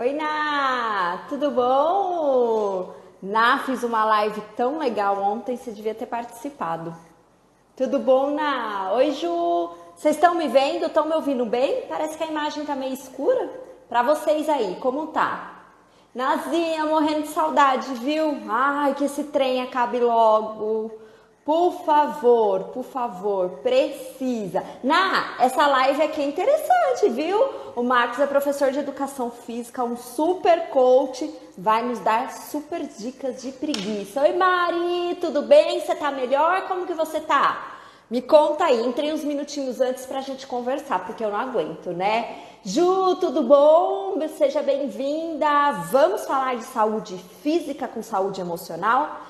Oi, Ná! Tudo bom? Ná, fiz uma live tão legal ontem, você devia ter participado. Tudo bom, Ná? Oi, Ju! Vocês estão me vendo? Estão me ouvindo bem? Parece que a imagem tá meio escura. Pra vocês aí, como tá? Nazinha, morrendo de saudade, viu? Ai, que esse trem acabe logo. Por favor, precisa. Essa live aqui é interessante, viu? O Marcos é professor de educação física, um super coach, vai nos dar super dicas de preguiça. Oi, Mari, tudo bem? Você tá melhor? Como que você tá? Me conta aí, entrei uns minutinhos antes pra gente conversar, porque eu não aguento, né? Ju, tudo bom? Seja bem-vinda. Vamos falar de saúde física com saúde emocional?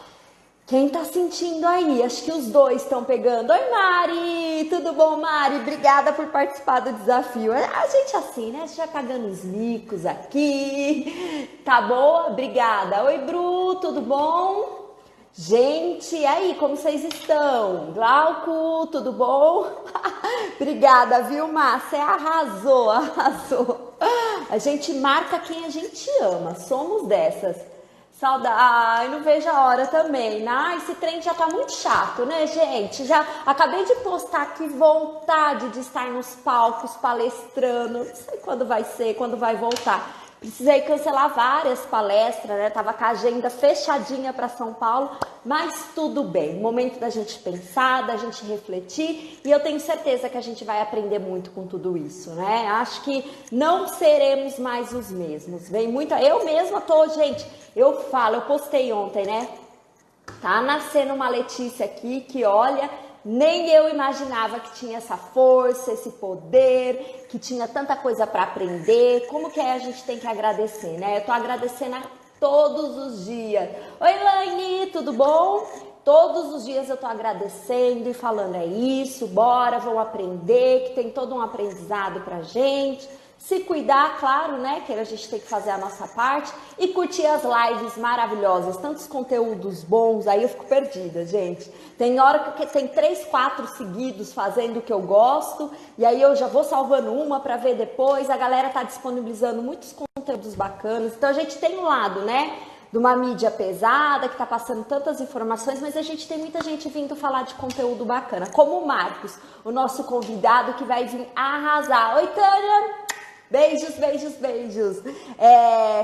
Quem tá sentindo aí? Acho que os dois estão pegando. Oi, Mari! Tudo bom, Mari? Obrigada por participar do desafio. A gente assim, né? A gente vai pagando os micos aqui. Tá boa? Obrigada. Oi, Bru, tudo bom? Gente, e aí, como vocês estão? Glauco, tudo bom? Obrigada, viu, Má? Você arrasou, arrasou. A gente marca quem a gente ama, somos dessas. Saudade, ai, não vejo a hora também. Ai, esse trem já tá muito chato, né, gente? Já acabei de postar aqui vontade de estar nos palcos palestrando. Não sei quando vai ser, quando vai voltar. Precisei cancelar várias palestras, né? Tava com a agenda fechadinha para São Paulo, mas tudo bem. Momento da gente pensar, da gente refletir, e eu tenho certeza que a gente vai aprender muito com tudo isso, né? Acho que não seremos mais os mesmos. Vem muito, eu mesma tô, gente, eu falo, eu postei ontem, né? Tá nascendo uma Letícia aqui que, olha, nem eu imaginava que tinha essa força, esse poder, que tinha tanta coisa para aprender. Como que é? A gente tem que agradecer, né? Eu tô agradecendo a todos os dias. Oi, Laine, tudo bom? Todos os dias eu tô agradecendo e falando, é isso, bora, vamos aprender, que tem todo um aprendizado pra gente. Se cuidar, claro, né, que a gente tem que fazer a nossa parte e curtir as lives maravilhosas, tantos conteúdos bons, aí eu fico perdida, gente. Tem hora que tem 3, 4 seguidos fazendo o que eu gosto, e aí eu já vou salvando uma para ver depois, a galera tá disponibilizando muitos conteúdos bacanas, então a gente tem um lado, né, de uma mídia pesada, que tá passando tantas informações, mas a gente tem muita gente vindo falar de conteúdo bacana, como o Marcos, o nosso convidado que vai vir arrasar. Oi, Tânia! Beijos, beijos, beijos.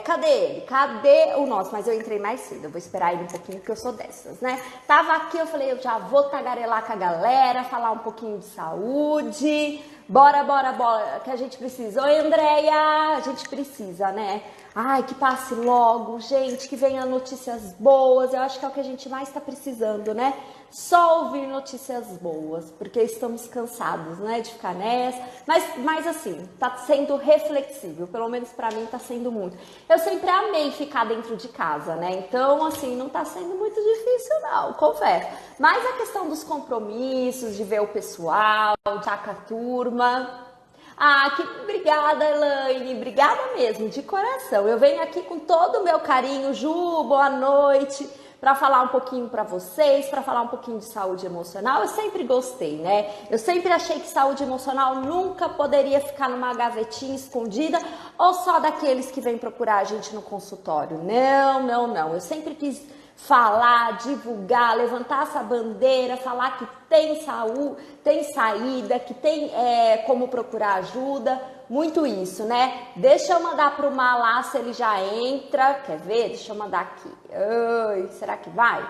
Cadê ele? Cadê o nosso? Mas eu entrei mais cedo, eu vou esperar ele um pouquinho, porque eu sou dessas, né? Tava aqui, eu falei, eu já vou tagarelar com a galera, falar um pouquinho de saúde. Bora, bora, bora, que a gente precisa. Oi, Andréia, a gente precisa, né? Ai, que passe logo, gente, que venha notícias boas. Eu acho que é o que a gente mais tá precisando, né? Só ouvir notícias boas, porque estamos cansados, né, de ficar nessa, mas assim, tá sendo reflexível, pelo menos pra mim tá sendo muito. Eu sempre amei ficar dentro de casa, né, então assim, não tá sendo muito difícil não, confesso. Mas a questão dos compromissos, de ver o pessoal, de estar com a turma... Ah, que obrigada, Elaine, obrigada mesmo, de coração. Eu venho aqui com todo o meu carinho, Ju, boa noite, para falar um pouquinho para vocês, para falar um pouquinho de saúde emocional. Eu sempre gostei, né? Eu sempre achei que saúde emocional nunca poderia ficar numa gavetinha escondida ou só daqueles que vêm procurar a gente no consultório. Não, não, não. Eu sempre quis falar, divulgar, levantar essa bandeira, falar que tem saúde, tem saída, que tem como procurar ajuda, muito isso, né? Deixa eu mandar pro Malá se ele já entra, quer ver? Deixa eu mandar aqui. Ai, será que vai?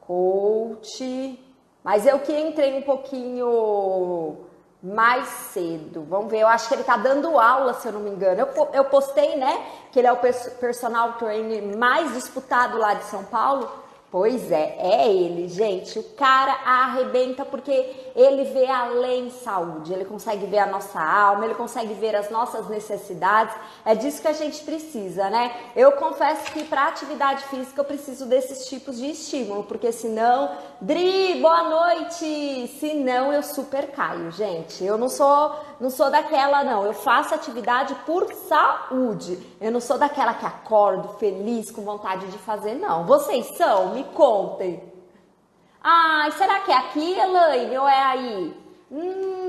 Coach, mas eu que entrei um pouquinho mais cedo, vamos ver, eu acho que ele tá dando aula, se eu não me engano, eu postei, né, que ele é o personal trainer mais disputado lá de São Paulo. Pois é ele, gente, o cara arrebenta porque ele vê além saúde, ele consegue ver a nossa alma, ele consegue ver as nossas necessidades, é disso que a gente precisa, né? Eu confesso que para atividade física eu preciso desses tipos de estímulo, porque senão, Dri, boa noite, senão eu super caio, gente, eu não sou daquela não, eu faço atividade por saúde, eu não sou daquela que acordo feliz, com vontade de fazer, não. Vocês são? Me contem. Ai, será que é aqui, Elaine, ou é aí?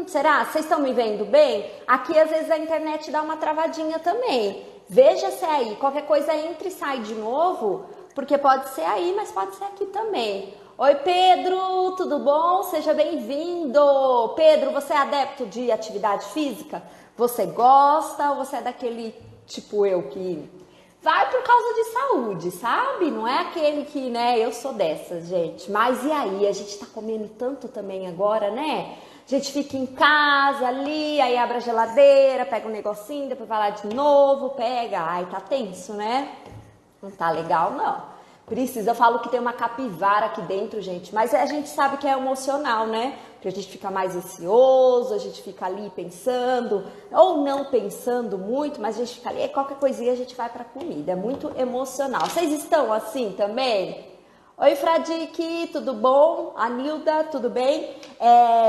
Será? Vocês estão me vendo bem? Aqui às vezes a internet dá uma travadinha também. Veja se é aí. Qualquer coisa entra e sai de novo, porque pode ser aí, mas pode ser aqui também. Oi, Pedro, tudo bom? Seja bem-vindo. Pedro, você é adepto de atividade física? Você gosta ou você é daquele tipo eu que vai por causa de saúde, sabe? Não é aquele que, né, eu sou dessas, gente. Mas e aí? A gente tá comendo tanto também agora, né? A gente fica em casa ali, aí abre a geladeira, pega um negocinho, depois vai lá de novo, pega. Ai, tá tenso, né? Não tá legal, não. Precisa, eu falo que tem uma capivara aqui dentro, gente, mas a gente sabe que é emocional, né? Porque a gente fica mais ansioso, a gente fica ali pensando, ou não pensando muito, mas a gente fica ali, qualquer coisinha a gente vai pra comida, é muito emocional. Vocês estão assim também? Oi, Fradique, tudo bom? Anilda, tudo bem?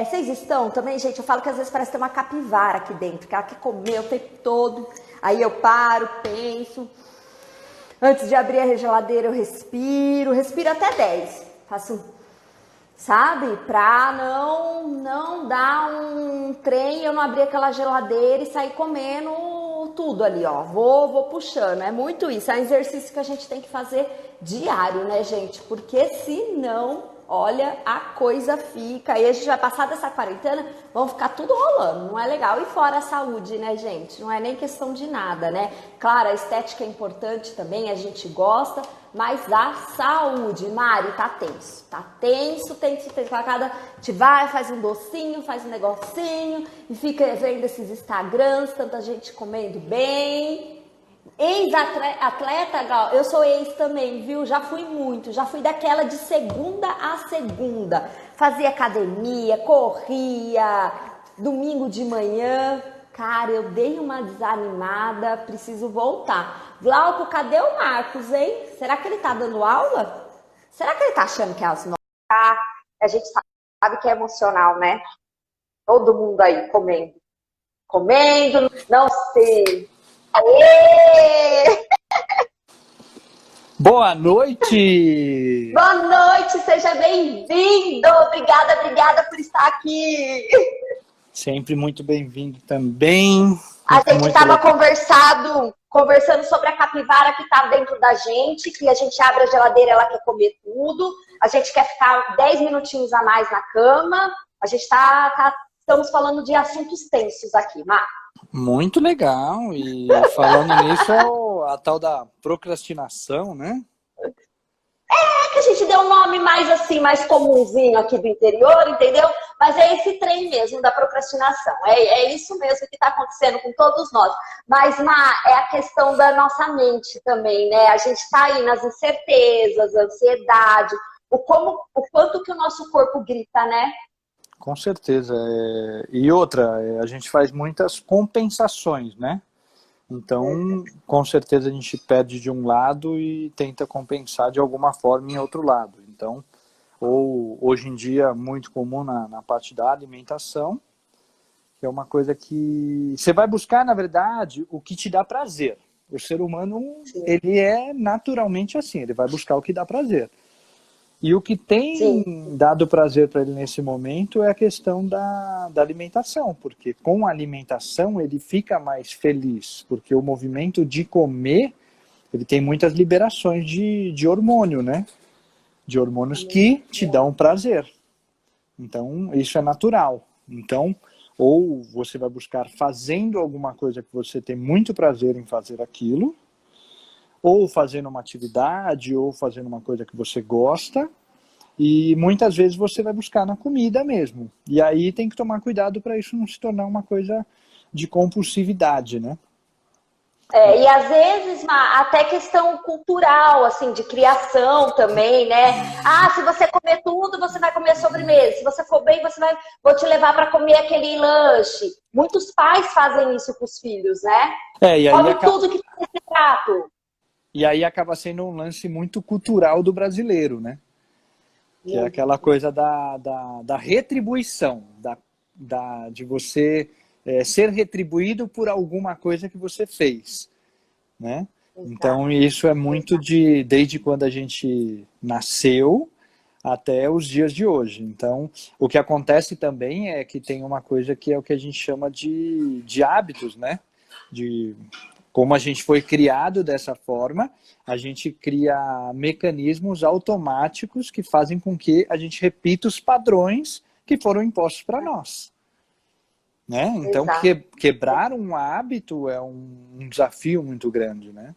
Vocês estão também, gente? Eu falo que às vezes parece ter uma capivara aqui dentro, que ela quer comer o tempo todo, aí eu paro, penso. Antes de abrir a geladeira eu respiro até 10. Faço, sabe? Pra não dar um trem, eu não abrir aquela geladeira e sair comendo tudo ali, ó. Vou puxando. É muito isso. É um exercício que a gente tem que fazer diário, né, gente? Porque senão, olha, a coisa fica. Aí a gente vai passar dessa quarentena, vão ficar tudo rolando. Não é legal. E fora a saúde, né, gente? Não é nem questão de nada, né? Claro, a estética é importante também, a gente gosta, mas a saúde, Mari, tá tenso. Tá tenso. A gente vai, faz um docinho, faz um negocinho e fica vendo esses Instagrams, tanta gente comendo bem. Ex-atleta, Gal, eu sou ex também, viu? Já fui muito, já fui daquela de segunda a segunda. Fazia academia, corria, domingo de manhã. Cara, eu dei uma desanimada, preciso voltar. Glauco, cadê o Marcos, hein? Será que ele tá dando aula? Será que ele tá achando que é as nossas? A gente sabe que é emocional, né? Todo mundo aí comendo. Comendo, não sei. Aê! Boa noite! Boa noite, seja bem-vindo! Obrigada por estar aqui. Sempre muito bem-vindo também. A gente estava legal. conversando sobre a capivara que está dentro da gente, que a gente abre a geladeira, ela quer comer tudo. A gente quer ficar 10 minutinhos a mais na cama. A gente estamos falando de assuntos tensos aqui, Mar. Muito legal. E falando nisso, a tal da procrastinação, né? É que a gente deu um nome mais assim, mais comumzinho aqui do interior, entendeu? Mas é esse trem mesmo da procrastinação. É isso mesmo que está acontecendo com todos nós. Mas, é a questão da nossa mente também, né? A gente está aí nas incertezas, ansiedade, o quanto que o nosso corpo grita, né? Com certeza. E outra, a gente faz muitas compensações, né? Então, com certeza a gente perde de um lado e tenta compensar de alguma forma em outro lado. Então, ou hoje em dia muito comum na parte da alimentação, que é uma coisa que você vai buscar, na verdade, o que te dá prazer. O ser humano, ele é naturalmente assim, ele vai buscar o que dá prazer. E o que tem dado prazer para ele nesse momento é a questão da alimentação, porque com a alimentação ele fica mais feliz, porque o movimento de comer, ele tem muitas liberações de hormônio, né? De hormônios que te dão prazer. Então, isso é natural. Então, ou você vai buscar fazendo alguma coisa que você tem muito prazer em fazer aquilo, ou fazendo uma atividade, ou fazendo uma coisa que você gosta, e muitas vezes você vai buscar na comida mesmo. E aí tem que tomar cuidado para isso não se tornar uma coisa de compulsividade, né? E às vezes, até questão cultural, assim, de criação também, né? Se você comer tudo, você vai comer sobremesa. Se você for bem, vou te levar para comer aquele lanche. Muitos pais fazem isso com os filhos, né? E aí come tudo que tem nesse prato. E aí acaba sendo um lance muito cultural do brasileiro, né? Que é aquela coisa da retribuição, de você ser retribuído por alguma coisa que você fez, né? Então isso é muito desde quando a gente nasceu até os dias de hoje. Então, o que acontece também é que tem uma coisa que é o que a gente chama de hábitos, né? De como a gente foi criado dessa forma, a gente cria mecanismos automáticos que fazem com que a gente repita os padrões que foram impostos para nós. Né? Então, Exato. quebrar um hábito é um desafio muito grande, né?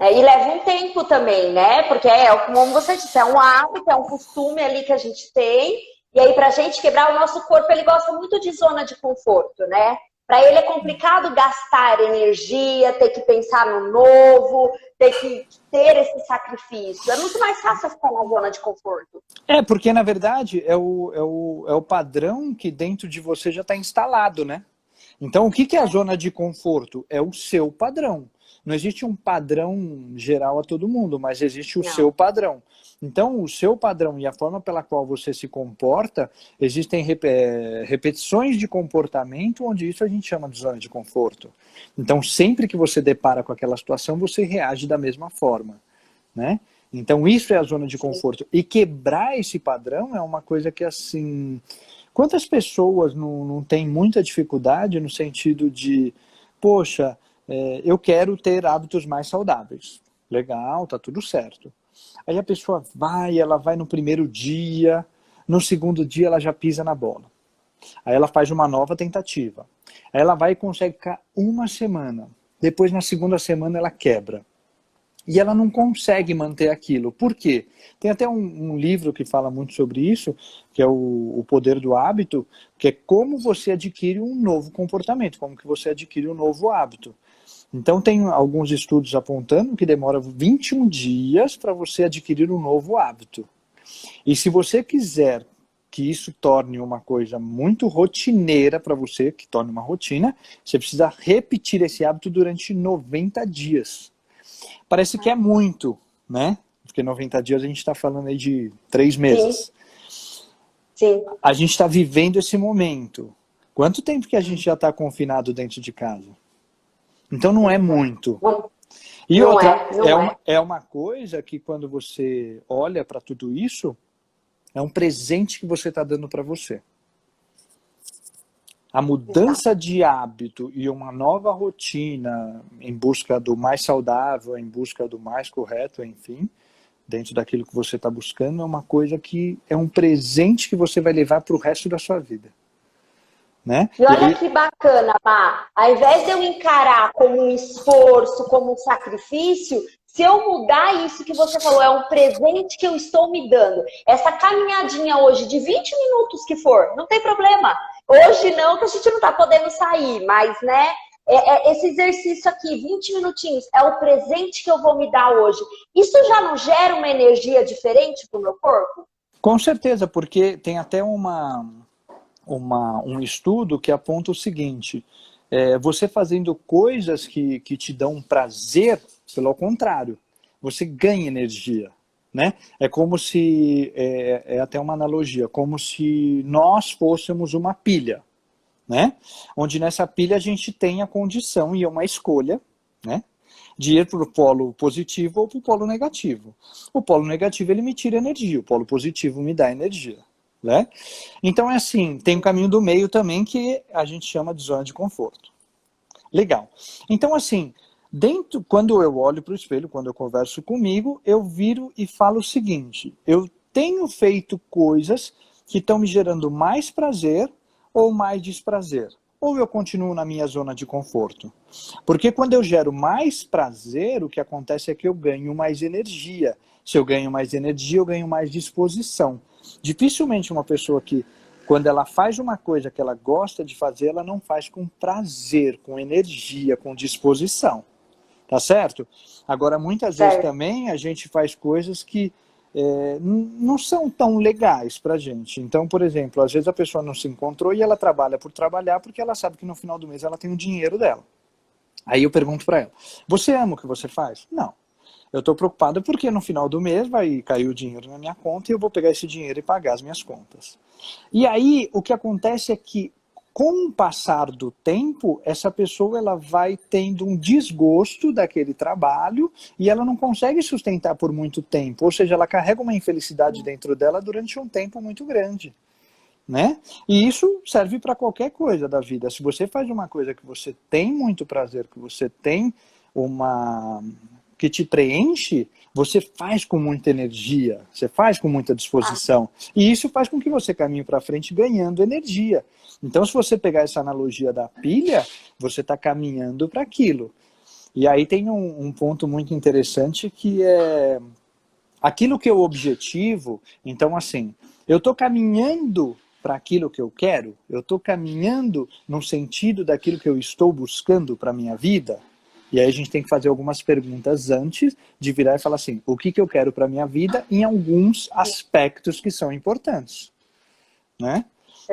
E leva um tempo também, né? Porque como você disse, é um hábito, é um costume ali que a gente tem. E aí, pra gente quebrar, o nosso corpo, ele gosta muito de zona de conforto, né? Para ele é complicado gastar energia, ter que pensar no novo, ter que ter esse sacrifício. É muito mais fácil ficar na zona de conforto. Porque na verdade é o padrão que dentro de você já está instalado, né? Então o que é a zona de conforto? É o seu padrão. Não existe um padrão geral a todo mundo, mas existe o seu padrão. Então, o seu padrão e a forma pela qual você se comporta, existem repetições de comportamento onde isso a gente chama de zona de conforto. Então, sempre que você depara com aquela situação, você reage da mesma forma, né? Então, isso é a zona de conforto. E quebrar esse padrão é uma coisa que, assim... Quantas pessoas não têm muita dificuldade no sentido de, poxa, eu quero ter hábitos mais saudáveis. Legal, tá tudo certo. Aí a pessoa ela vai no primeiro dia, no segundo dia ela já pisa na bola. Aí ela faz uma nova tentativa. Aí ela vai e consegue ficar uma semana. Depois, na segunda semana, ela quebra. E ela não consegue manter aquilo. Por quê? Tem até um livro que fala muito sobre isso, que é o Poder do Hábito, que é como você adquire um novo comportamento, como que você adquire um novo hábito. Então tem alguns estudos apontando que demora 21 dias para você adquirir um novo hábito. E se você quiser que isso torne uma coisa muito rotineira para você, que torne uma rotina, você precisa repetir esse hábito durante 90 dias. Parece que é muito, né? Porque 90 dias a gente está falando aí de 3 meses. Sim. A gente está vivendo esse momento. Quanto tempo que a gente já está confinado dentro de casa? Então não é muito. E não outra, é uma coisa que quando você olha para tudo isso, é um presente que você está dando para você. A mudança de hábito e uma nova rotina em busca do mais saudável, em busca do mais correto, enfim, dentro daquilo que você está buscando, é uma coisa que é um presente que você vai levar para o resto da sua vida. Né? E olha que bacana, Má. Ao invés de eu encarar como um esforço, como um sacrifício, se eu mudar isso que você falou, é um presente que eu estou me dando. Essa caminhadinha hoje de 20 minutos que for, não tem problema. Hoje não, que a gente não está podendo sair, mas, né, esse exercício aqui, 20 minutinhos, é o presente que eu vou me dar hoje. Isso já não gera uma energia diferente para o meu corpo? Com certeza, porque tem até um estudo que aponta o seguinte, você fazendo coisas que te dão prazer, pelo contrário, você ganha energia. Né? É como se, é até uma analogia, como se nós fôssemos uma pilha, né? Onde nessa pilha a gente tem a condição e uma escolha, né? De ir para o polo positivo ou para o polo negativo. O polo negativo ele me tira energia, o polo positivo me dá energia. Né? Então é assim, tem um caminho do meio também que a gente chama de zona de conforto. Legal. Então assim, quando eu olho para o espelho, quando eu converso comigo, eu viro e falo o seguinte, eu tenho feito coisas que estão me gerando mais prazer ou mais desprazer. Ou eu continuo na minha zona de conforto. Porque quando eu gero mais prazer, o que acontece é que eu ganho mais energia. Se eu ganho mais energia, eu ganho mais disposição. Dificilmente uma pessoa que, quando ela faz uma coisa que ela gosta de fazer, ela não faz com prazer, com energia, com disposição. Tá certo? Agora, muitas vezes também a gente faz coisas que não são tão legais pra gente. Então, por exemplo, às vezes a pessoa não se encontrou e ela trabalha por trabalhar porque ela sabe que no final do mês ela tem o dinheiro dela. Aí eu pergunto pra ela, você ama o que você faz? Não. Eu estou preocupado porque no final do mês vai cair o dinheiro na minha conta e eu vou pegar esse dinheiro e pagar as minhas contas. E aí, o que acontece é que com o passar do tempo, essa pessoa ela vai tendo um desgosto daquele trabalho e ela não consegue sustentar por muito tempo. Ou seja, ela carrega uma infelicidade dentro dela durante um tempo muito grande. Né? E isso serve para qualquer coisa da vida. Se você faz uma coisa que você tem muito prazer, que você tem que te preenche, você faz com muita energia, você faz com muita disposição. E isso faz com que você caminhe para frente ganhando energia. Então, se você pegar essa analogia da pilha, você está caminhando para aquilo. E aí tem um ponto muito interessante que é aquilo que é o objetivo. Então, assim, eu estou caminhando para aquilo que eu quero, eu estou caminhando no sentido daquilo que eu estou buscando para a minha vida. E aí a gente tem que fazer algumas perguntas antes de virar e falar assim, o que eu quero para a minha vida em alguns aspectos que são importantes. Né?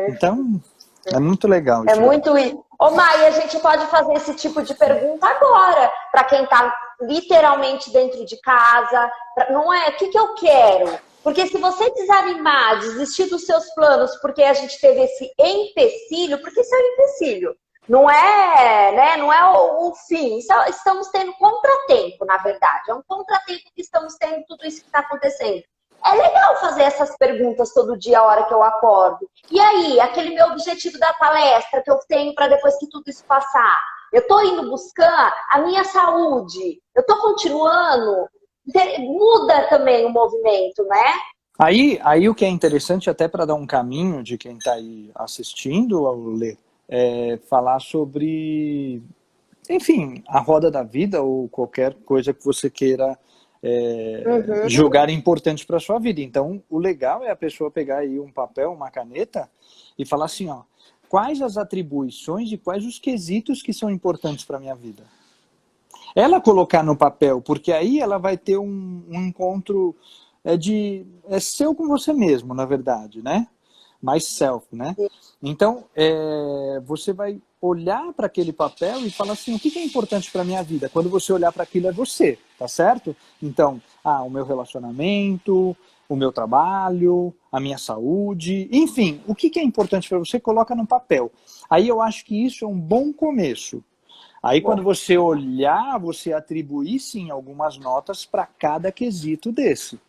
Então, é muito legal isso. É muito isso. Ô, Mai, a gente pode fazer esse tipo de pergunta agora, para quem está literalmente dentro de casa. Não é? O que eu quero? Porque se você desanimar, desistir dos seus planos, porque a gente teve esse empecilho, porque isso é um empecilho. Não é, né? Não é o fim. Estamos tendo contratempo, na verdade. É um contratempo que estamos tendo tudo isso que está acontecendo. É legal fazer essas perguntas todo dia, a hora que eu acordo. E aí, aquele meu objetivo da palestra que eu tenho para depois que tudo isso passar? Eu estou indo buscar a minha saúde? Eu estou continuando? Muda também o movimento, né? Aí o que é interessante, até para dar um caminho de quem está aí assistindo ao ler, é falar sobre, enfim, a roda da vida ou qualquer coisa que você queira julgar importante para a sua vida. Então, o legal é a pessoa pegar aí um papel, uma caneta e falar assim, ó, quais as atribuições e quais os quesitos que são importantes para a minha vida. Ela colocar no papel, porque aí ela vai ter um encontro seu com você mesmo, na verdade, né? Mais self, né? Então, você vai olhar para aquele papel e falar assim, o que é importante para a minha vida? Quando você olhar para aquilo é você, tá certo? Então, o meu relacionamento, o meu trabalho, a minha saúde, enfim, o que é importante para você, coloca no papel. Aí eu acho que isso é um bom começo. Aí quando você olhar, você atribuir sim algumas notas para cada quesito desse.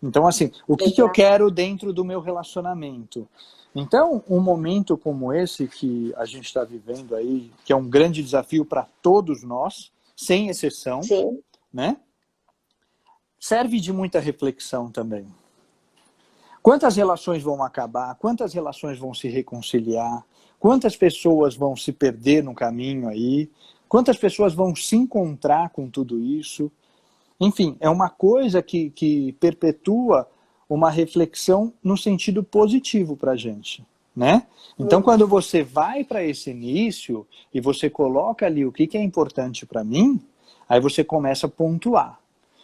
Então assim, o que eu quero dentro do meu relacionamento? Então, um momento como esse que a gente está vivendo aí, que é um grande desafio para todos nós, sem exceção, né? Serve de muita reflexão também. Quantas relações vão acabar? Quantas relações vão se reconciliar? Quantas pessoas vão se perder no caminho aí? Quantas pessoas vão se encontrar com tudo isso? Enfim, é uma coisa que perpetua uma reflexão no sentido positivo para a gente, né? Então, quando você vai para esse início e você coloca ali o que é importante para mim, aí você começa a pontuar.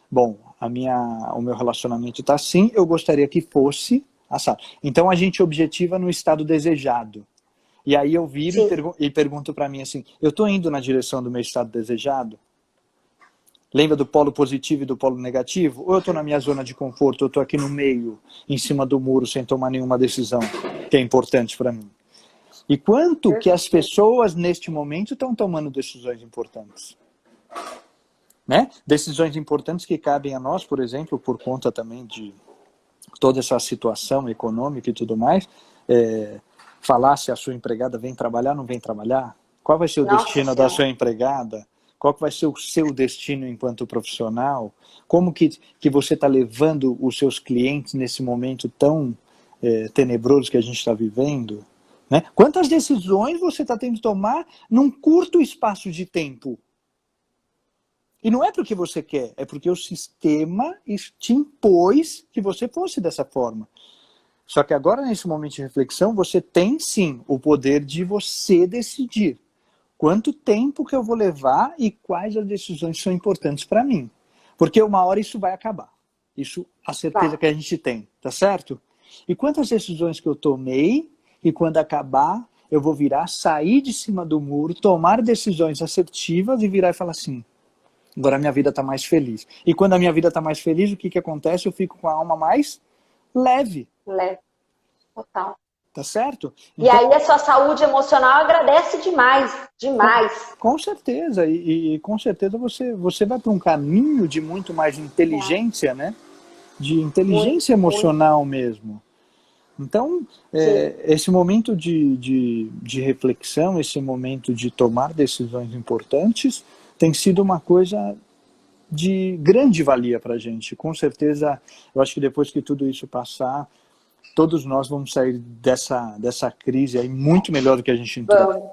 Bom, o meu relacionamento está assim, eu gostaria que fosse assado. Então, a gente objetiva no estado desejado. E aí eu viro e pergunto para mim assim, eu estou indo na direção do meu estado desejado? Lembra do polo positivo e do polo negativo? Ou eu estou na minha zona de conforto, eu estou aqui no meio, em cima do muro, sem tomar nenhuma decisão que é importante para mim? E quanto que as pessoas, neste momento, estão tomando decisões importantes? Né? Decisões importantes que cabem a nós, por exemplo, por conta também de toda essa situação econômica e tudo mais, falar se a sua empregada vem trabalhar ou não vem trabalhar, qual vai ser o destino da sua empregada, qual vai ser o seu destino enquanto profissional, como que você está levando os seus clientes nesse momento tão tenebroso que a gente está vivendo, né? Quantas decisões você está tendo que tomar num curto espaço de tempo? E não é porque você quer, é porque o sistema te impôs que você fosse dessa forma. Só que agora, nesse momento de reflexão, você tem sim o poder de você decidir quanto tempo que eu vou levar e quais as decisões são importantes para mim. Porque uma hora isso vai acabar. Isso, a certeza que a gente tem, tá certo? E quantas decisões que eu tomei e quando acabar, eu vou virar, sair de cima do muro, tomar decisões assertivas e virar e falar assim, agora a minha vida está mais feliz. E quando a minha vida está mais feliz, o que acontece? Eu fico com a alma mais leve. Leve. Total. Tá certo? E Então, aí a sua saúde emocional agradece demais, demais. com certeza, e com certeza você vai para um caminho de muito mais É, inteligência, né? De muito, inteligência muito, emocional mesmo. Então, sim. esse momento de reflexão, esse momento de tomar decisões importantes, tem sido uma coisa de grande valia para a gente. Com certeza, eu acho que depois que tudo isso passar, todos nós vamos sair dessa crise aí muito melhor do que a gente entrou. Vamos.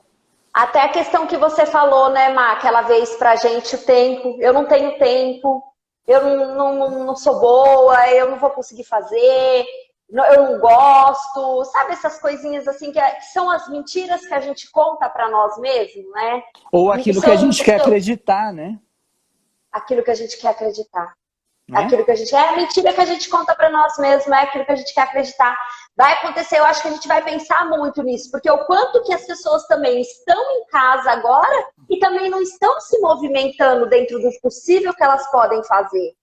Até a questão que você falou, né, Má, aquela vez pra gente, o tempo. Eu não tenho tempo, eu não sou boa, eu não vou conseguir fazer, eu não gosto. Sabe essas coisinhas assim que são as mentiras que a gente conta pra nós mesmos, né? Ou E aquilo que a são gente quer acreditar, né? aquilo que a gente quer acreditar. Né? Aquilo que a gente é a mentira que a gente conta para nós mesmos, é aquilo que a gente quer acreditar. Vai acontecer, eu acho que a gente vai pensar muito nisso, porque o quanto que as pessoas também estão em casa agora e também não estão se movimentando dentro do possível que elas podem fazer.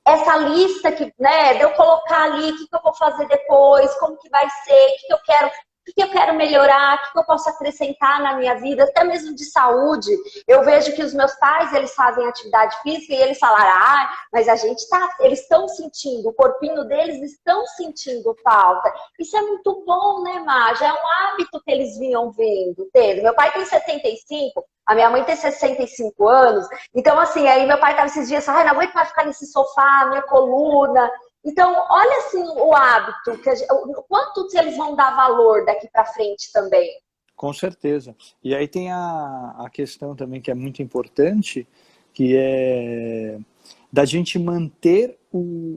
Essa lista que, né, de eu colocar ali o que eu vou fazer depois, como que vai ser, o que eu quero melhorar, o que eu posso acrescentar na minha vida, até mesmo de saúde. Eu vejo que os meus pais, eles fazem atividade física e eles falaram, mas a gente tá, eles estão sentindo, o corpinho deles estão sentindo falta. Isso é muito bom, né, Má? Já é um hábito que eles vinham tendo. Meu pai tem 75, a minha mãe tem 65 anos, então assim, aí meu pai estava esses dias, não aguento mais ficar nesse sofá, minha coluna. Então, olha assim o hábito, o quanto eles vão dar valor daqui para frente também. Com certeza. E aí tem a questão também que é muito importante, que é da gente manter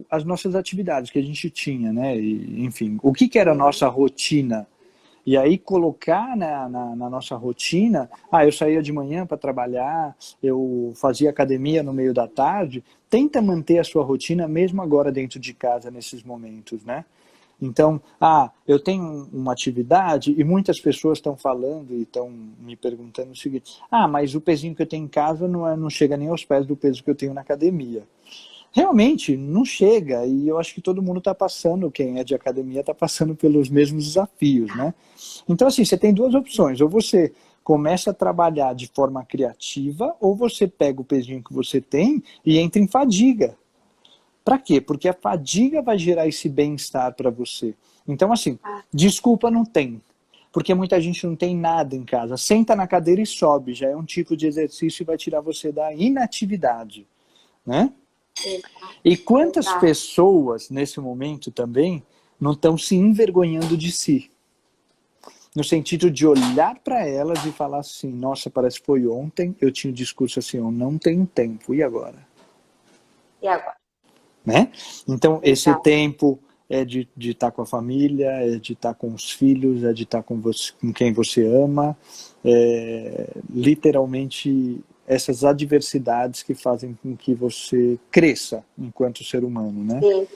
as nossas atividades que a gente tinha, né? E, enfim, o que era a nossa rotina? E aí colocar na nossa rotina, eu saía de manhã para trabalhar, eu fazia academia no meio da tarde, tenta manter a sua rotina mesmo agora dentro de casa nesses momentos, né? Então, eu tenho uma atividade e muitas pessoas estão falando e estão me perguntando o seguinte, mas o pezinho que eu tenho em casa não chega nem aos pés do peso que eu tenho na academia. Realmente, não chega, e eu acho que todo mundo está passando, quem é de academia está passando pelos mesmos desafios, né? Então, assim, você tem duas opções, ou você começa a trabalhar de forma criativa, ou você pega o pezinho que você tem e entra em fadiga. Para quê? Porque a fadiga vai gerar esse bem-estar para você. Então, assim, desculpa não tem. Porque muita gente não tem nada em casa. Senta na cadeira e sobe. Já é um tipo de exercício e vai tirar você da inatividade. Né? E quantas pessoas, nesse momento também, não estão se envergonhando de si? No sentido de olhar para elas e falar assim, nossa, parece que foi ontem, eu tinha um discurso assim, eu não tenho tempo, e agora? E agora? Né? Então, esse Exato. tempo é de estar com a família, é de estar com os filhos, é de estar com quem você ama. Literalmente, essas adversidades que fazem com que você cresça enquanto ser humano. Né? Sim.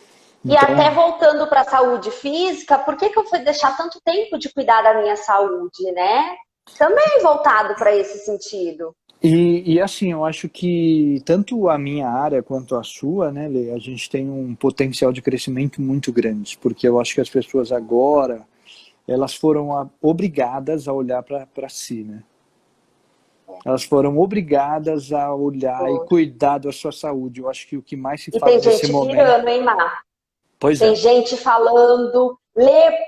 E Então, até voltando para a saúde física, por que eu fui deixar tanto tempo de cuidar da minha saúde, né? Também voltado para esse sentido. e assim, eu acho que tanto a minha área quanto a sua, né, Lê, a gente tem um potencial de crescimento muito grande, porque eu acho que as pessoas agora, elas foram obrigadas a olhar para si, né? Elas foram obrigadas a olhar e cuidar da sua saúde. Eu acho que o que mais se E fala tem nesse gente momento... pirando, hein, Mar? Pois Tem é. gente falando,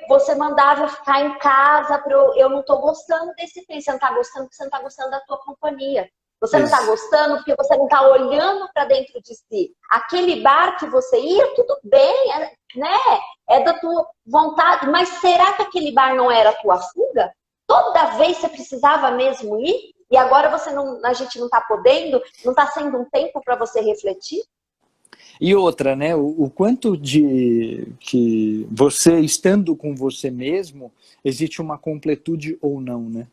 você mandava eu ficar em casa, eu não tô gostando desse tempo. Você não tá gostando porque você não tá gostando da tua companhia. Você não tá gostando porque você não tá olhando para dentro de si. Aquele bar que você ia, tudo bem, né? É da tua vontade, mas será que aquele bar não era a tua fuga? Toda vez você precisava mesmo ir? E agora a gente não tá podendo? Não tá sendo um tempo para você refletir? E outra, né? O quanto de que você, estando com você mesmo, existe uma completude ou não, né?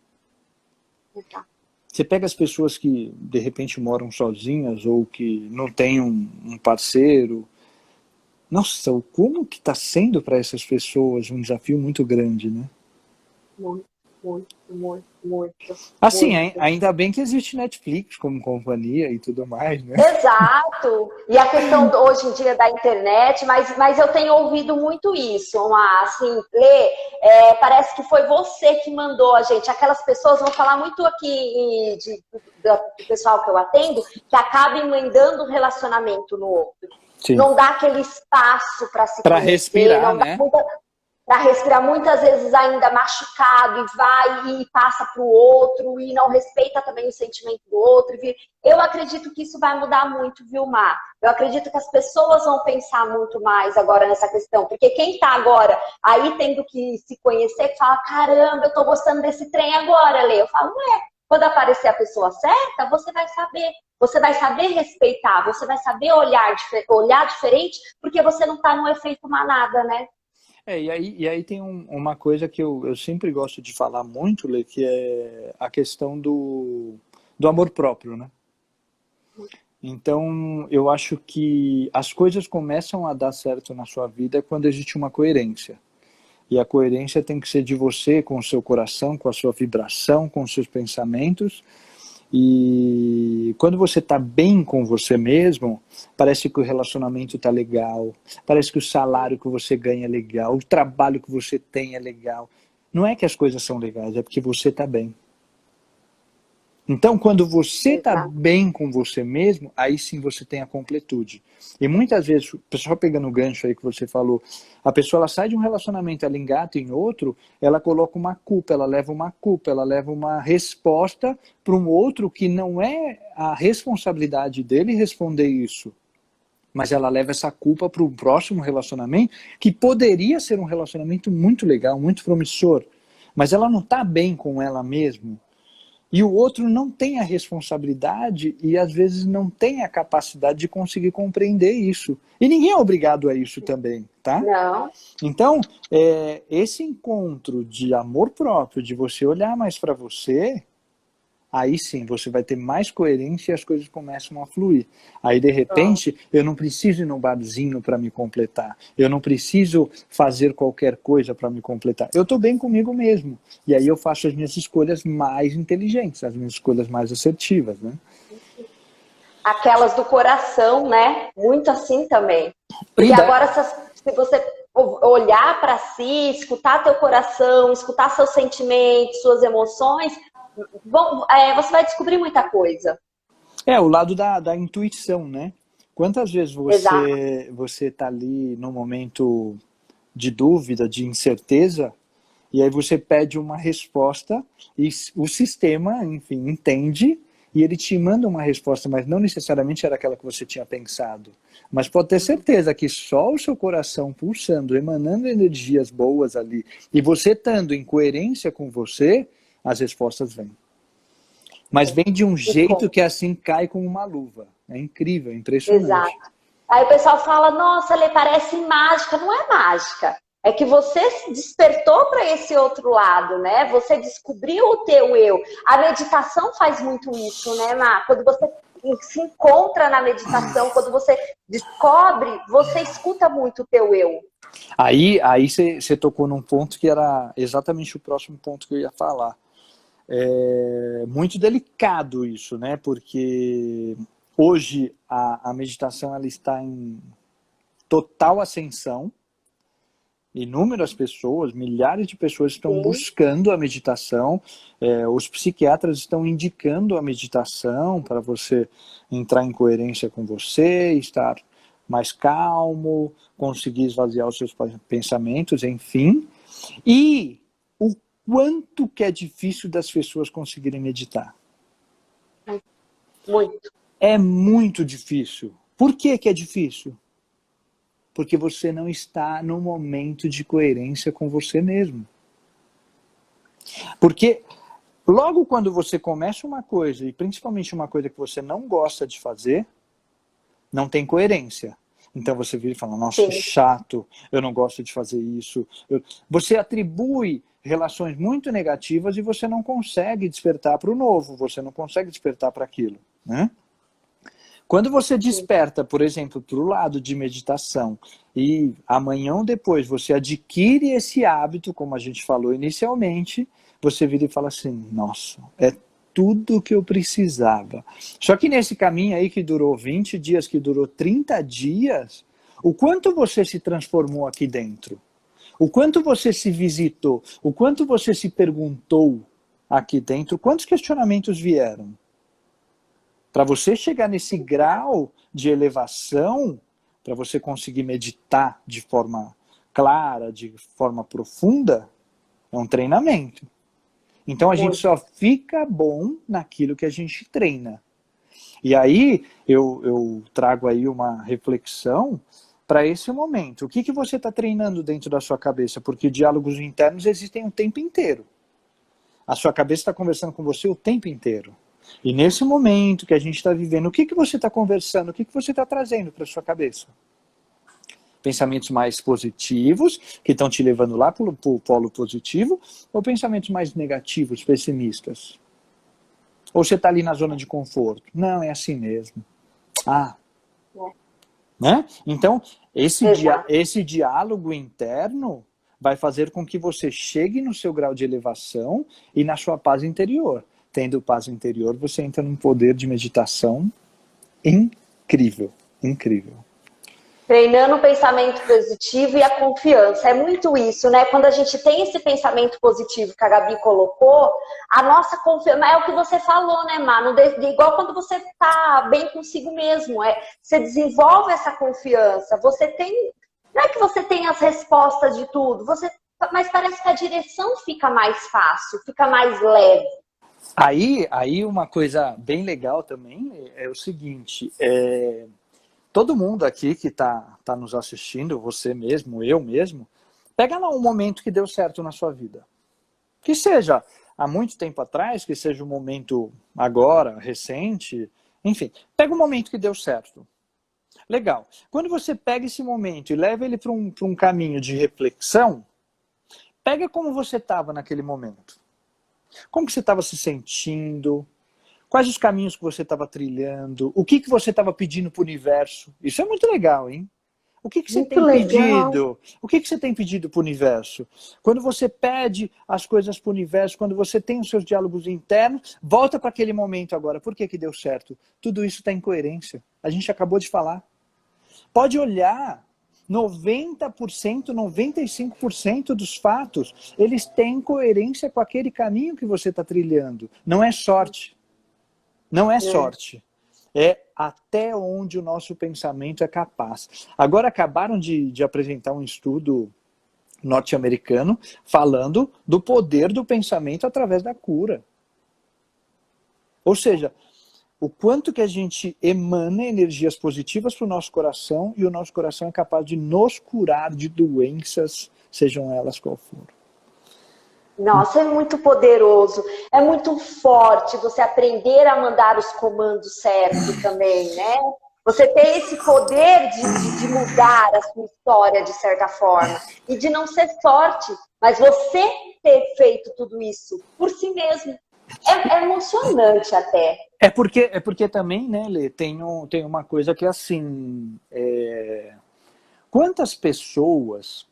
Você pega as pessoas que, de repente, moram sozinhas ou que não têm um parceiro. Nossa, como que está sendo para essas pessoas um desafio muito grande, né? Muito. muito, muito, muito, Assim, muito. ainda bem que existe Netflix como companhia e tudo mais, né? Exato. E a questão hoje em dia da internet, mas eu tenho ouvido muito isso, assim, Lê, parece que foi você que mandou a gente. Aquelas pessoas, vão falar muito aqui do pessoal que eu atendo, que acaba emendando um relacionamento no outro. Sim. Não dá aquele espaço para se Para conhecer, respirar, não dá né? muita para respirar, muitas vezes ainda machucado, e vai e passa para o outro, e não respeita também o sentimento do outro. Eu acredito que isso vai mudar muito, viu, Mar? Eu acredito que as pessoas vão pensar muito mais agora nessa questão, porque quem está agora aí tendo que se conhecer, fala, caramba, eu estou gostando desse trem agora, Lê. Eu falo, ué, quando aparecer a pessoa certa, você vai saber respeitar, você vai saber olhar diferente, porque você não está no efeito manada, né? E aí tem uma coisa que eu sempre gosto de falar muito, Lê, que é a questão do amor próprio, né? Então, eu acho que as coisas começam a dar certo na sua vida quando existe uma coerência. E a coerência tem que ser de você, com o seu coração, com a sua vibração, com os seus pensamentos. E quando você está bem com você mesmo, parece que o relacionamento está legal, parece que o salário que você ganha é legal, o trabalho que você tem é legal. Não é que as coisas são legais, é porque você está bem. Então, quando você está Exato. bem com você mesmo, aí sim você tem a completude. E muitas vezes, o pessoal pegando o gancho aí que você falou, a pessoa ela sai de um relacionamento, ela engata em outro, ela coloca uma culpa, ela leva uma resposta para um outro que não é a responsabilidade dele responder isso. Mas ela leva essa culpa para o próximo relacionamento, que poderia ser um relacionamento muito legal, muito promissor. Mas ela não está bem com ela mesma. E o outro não tem a responsabilidade e às vezes não tem a capacidade de conseguir compreender isso. E ninguém é obrigado a isso também, tá? Não. Então, esse encontro de amor próprio, de você olhar mais para você, aí sim você vai ter mais coerência e as coisas começam a fluir. Aí, de repente, eu não preciso ir no barzinho para me completar. Eu não preciso fazer qualquer coisa para me completar. Eu estou bem comigo mesmo. E aí eu faço as minhas escolhas mais inteligentes, as minhas escolhas mais assertivas, né? Aquelas do coração, né? Muito assim também. E Porque da... agora, se você olhar para si, escutar teu coração, escutar seus sentimentos, suas emoções, você vai descobrir muita coisa. o lado da intuição, né? Quantas vezes Exato. você está ali no momento de dúvida, de incerteza, e aí você pede uma resposta e o sistema, enfim, entende e ele te manda uma resposta, mas não necessariamente era aquela que você tinha pensado. Mas pode ter certeza que só o seu coração pulsando, emanando energias boas ali, e você estando em coerência com você, as respostas vêm. Mas vem de um jeito que assim cai como uma luva. É incrível, é Exato. impressionante. Aí o pessoal fala, nossa, Lê, parece mágica. Não é mágica. É que você se despertou para esse outro lado, né? Você descobriu o teu eu. A meditação faz muito isso, né, Má? Quando você se encontra na meditação, quando você descobre, você escuta muito o teu eu. Aí você tocou num ponto que era exatamente o próximo ponto que eu ia falar. É muito delicado isso, né? Porque hoje a meditação ela está em total ascensão. Inúmeras pessoas, milhares de pessoas estão Sim. buscando a meditação. Os psiquiatras estão indicando a meditação para você entrar em coerência com você, estar mais calmo, conseguir esvaziar os seus pensamentos, enfim. E o quanto que é difícil das pessoas conseguirem meditar. Muito. É muito difícil. Por que que é difícil? Porque você não está no momento de coerência com você mesmo. Porque logo quando você começa uma coisa, e principalmente uma coisa que você não gosta de fazer, não tem coerência. Então você vira e fala, nossa, que chato, eu não gosto de fazer isso. Você atribui relações muito negativas e você não consegue despertar para o novo, você não consegue despertar para aquilo, né? Quando você desperta, por exemplo, para o lado de meditação e amanhã ou depois você adquire esse hábito, como a gente falou inicialmente, você vira e fala assim, nossa, é tudo o que eu precisava. Só que nesse caminho aí que durou 20 dias, que durou 30 dias, o quanto você se transformou aqui dentro? O quanto você se visitou? O quanto você se perguntou aqui dentro? Quantos questionamentos vieram? Para você chegar nesse grau de elevação, para você conseguir meditar de forma clara, de forma profunda, é um treinamento. Então a gente só fica bom naquilo que a gente treina. E aí eu trago aí uma reflexão para esse momento. O que você está treinando dentro da sua cabeça? Porque diálogos internos existem o tempo inteiro. A sua cabeça está conversando com você o tempo inteiro. E nesse momento que a gente está vivendo, o que você está conversando? O que você está trazendo para a sua cabeça? Pensamentos mais positivos, que estão te levando lá para o polo positivo, ou pensamentos mais negativos, pessimistas? Ou você está ali na zona de conforto? Não, é assim mesmo. Né? Então, esse diálogo interno vai fazer com que você chegue no seu grau de elevação e na sua paz interior. Tendo paz interior, você entra num poder de meditação incrível, incrível. Treinando o pensamento positivo e a confiança. É muito isso, né? Quando a gente tem esse pensamento positivo que a Gabi colocou, a nossa confiança... É o que você falou, né, Manu? Igual quando você tá bem consigo mesmo. Você desenvolve essa confiança. Você tem... Não é que você tem as respostas de tudo, mas parece que a direção fica mais fácil, fica mais leve. Aí uma coisa bem legal também é o seguinte... Todo mundo aqui que tá nos assistindo, você mesmo, eu mesmo, pega lá um momento que deu certo na sua vida. Que seja há muito tempo atrás, que seja um momento agora, recente, enfim, pega um momento que deu certo. Legal. Quando você pega esse momento e leva ele para um caminho de reflexão, pega como você estava naquele momento. Como que você estava se sentindo? Quais os caminhos que você estava trilhando? O que você estava pedindo para o universo? Isso é muito legal, hein? O que você tem pedido? O que você tem pedido para o universo? Quando você pede as coisas para o universo, quando você tem os seus diálogos internos, volta para aquele momento agora. Por que deu certo? Tudo isso está em coerência. A gente acabou de falar. Pode olhar. 90%, 95% dos fatos, eles têm coerência com aquele caminho que você está trilhando. Não é sorte. Não é sorte. É até onde o nosso pensamento é capaz. Agora acabaram de apresentar um estudo norte-americano falando do poder do pensamento através da cura. Ou seja, o quanto que a gente emana energias positivas para o nosso coração e o nosso coração é capaz de nos curar de doenças, sejam elas qual for. Nossa, é muito poderoso, é muito forte você aprender a mandar os comandos certos também, né? Você ter esse poder de mudar a sua história de certa forma. E de não ser sorte, mas você ter feito tudo isso por si mesmo. É emocionante até. É porque também, né, Lê, tem uma coisa que é assim... Quantas pessoas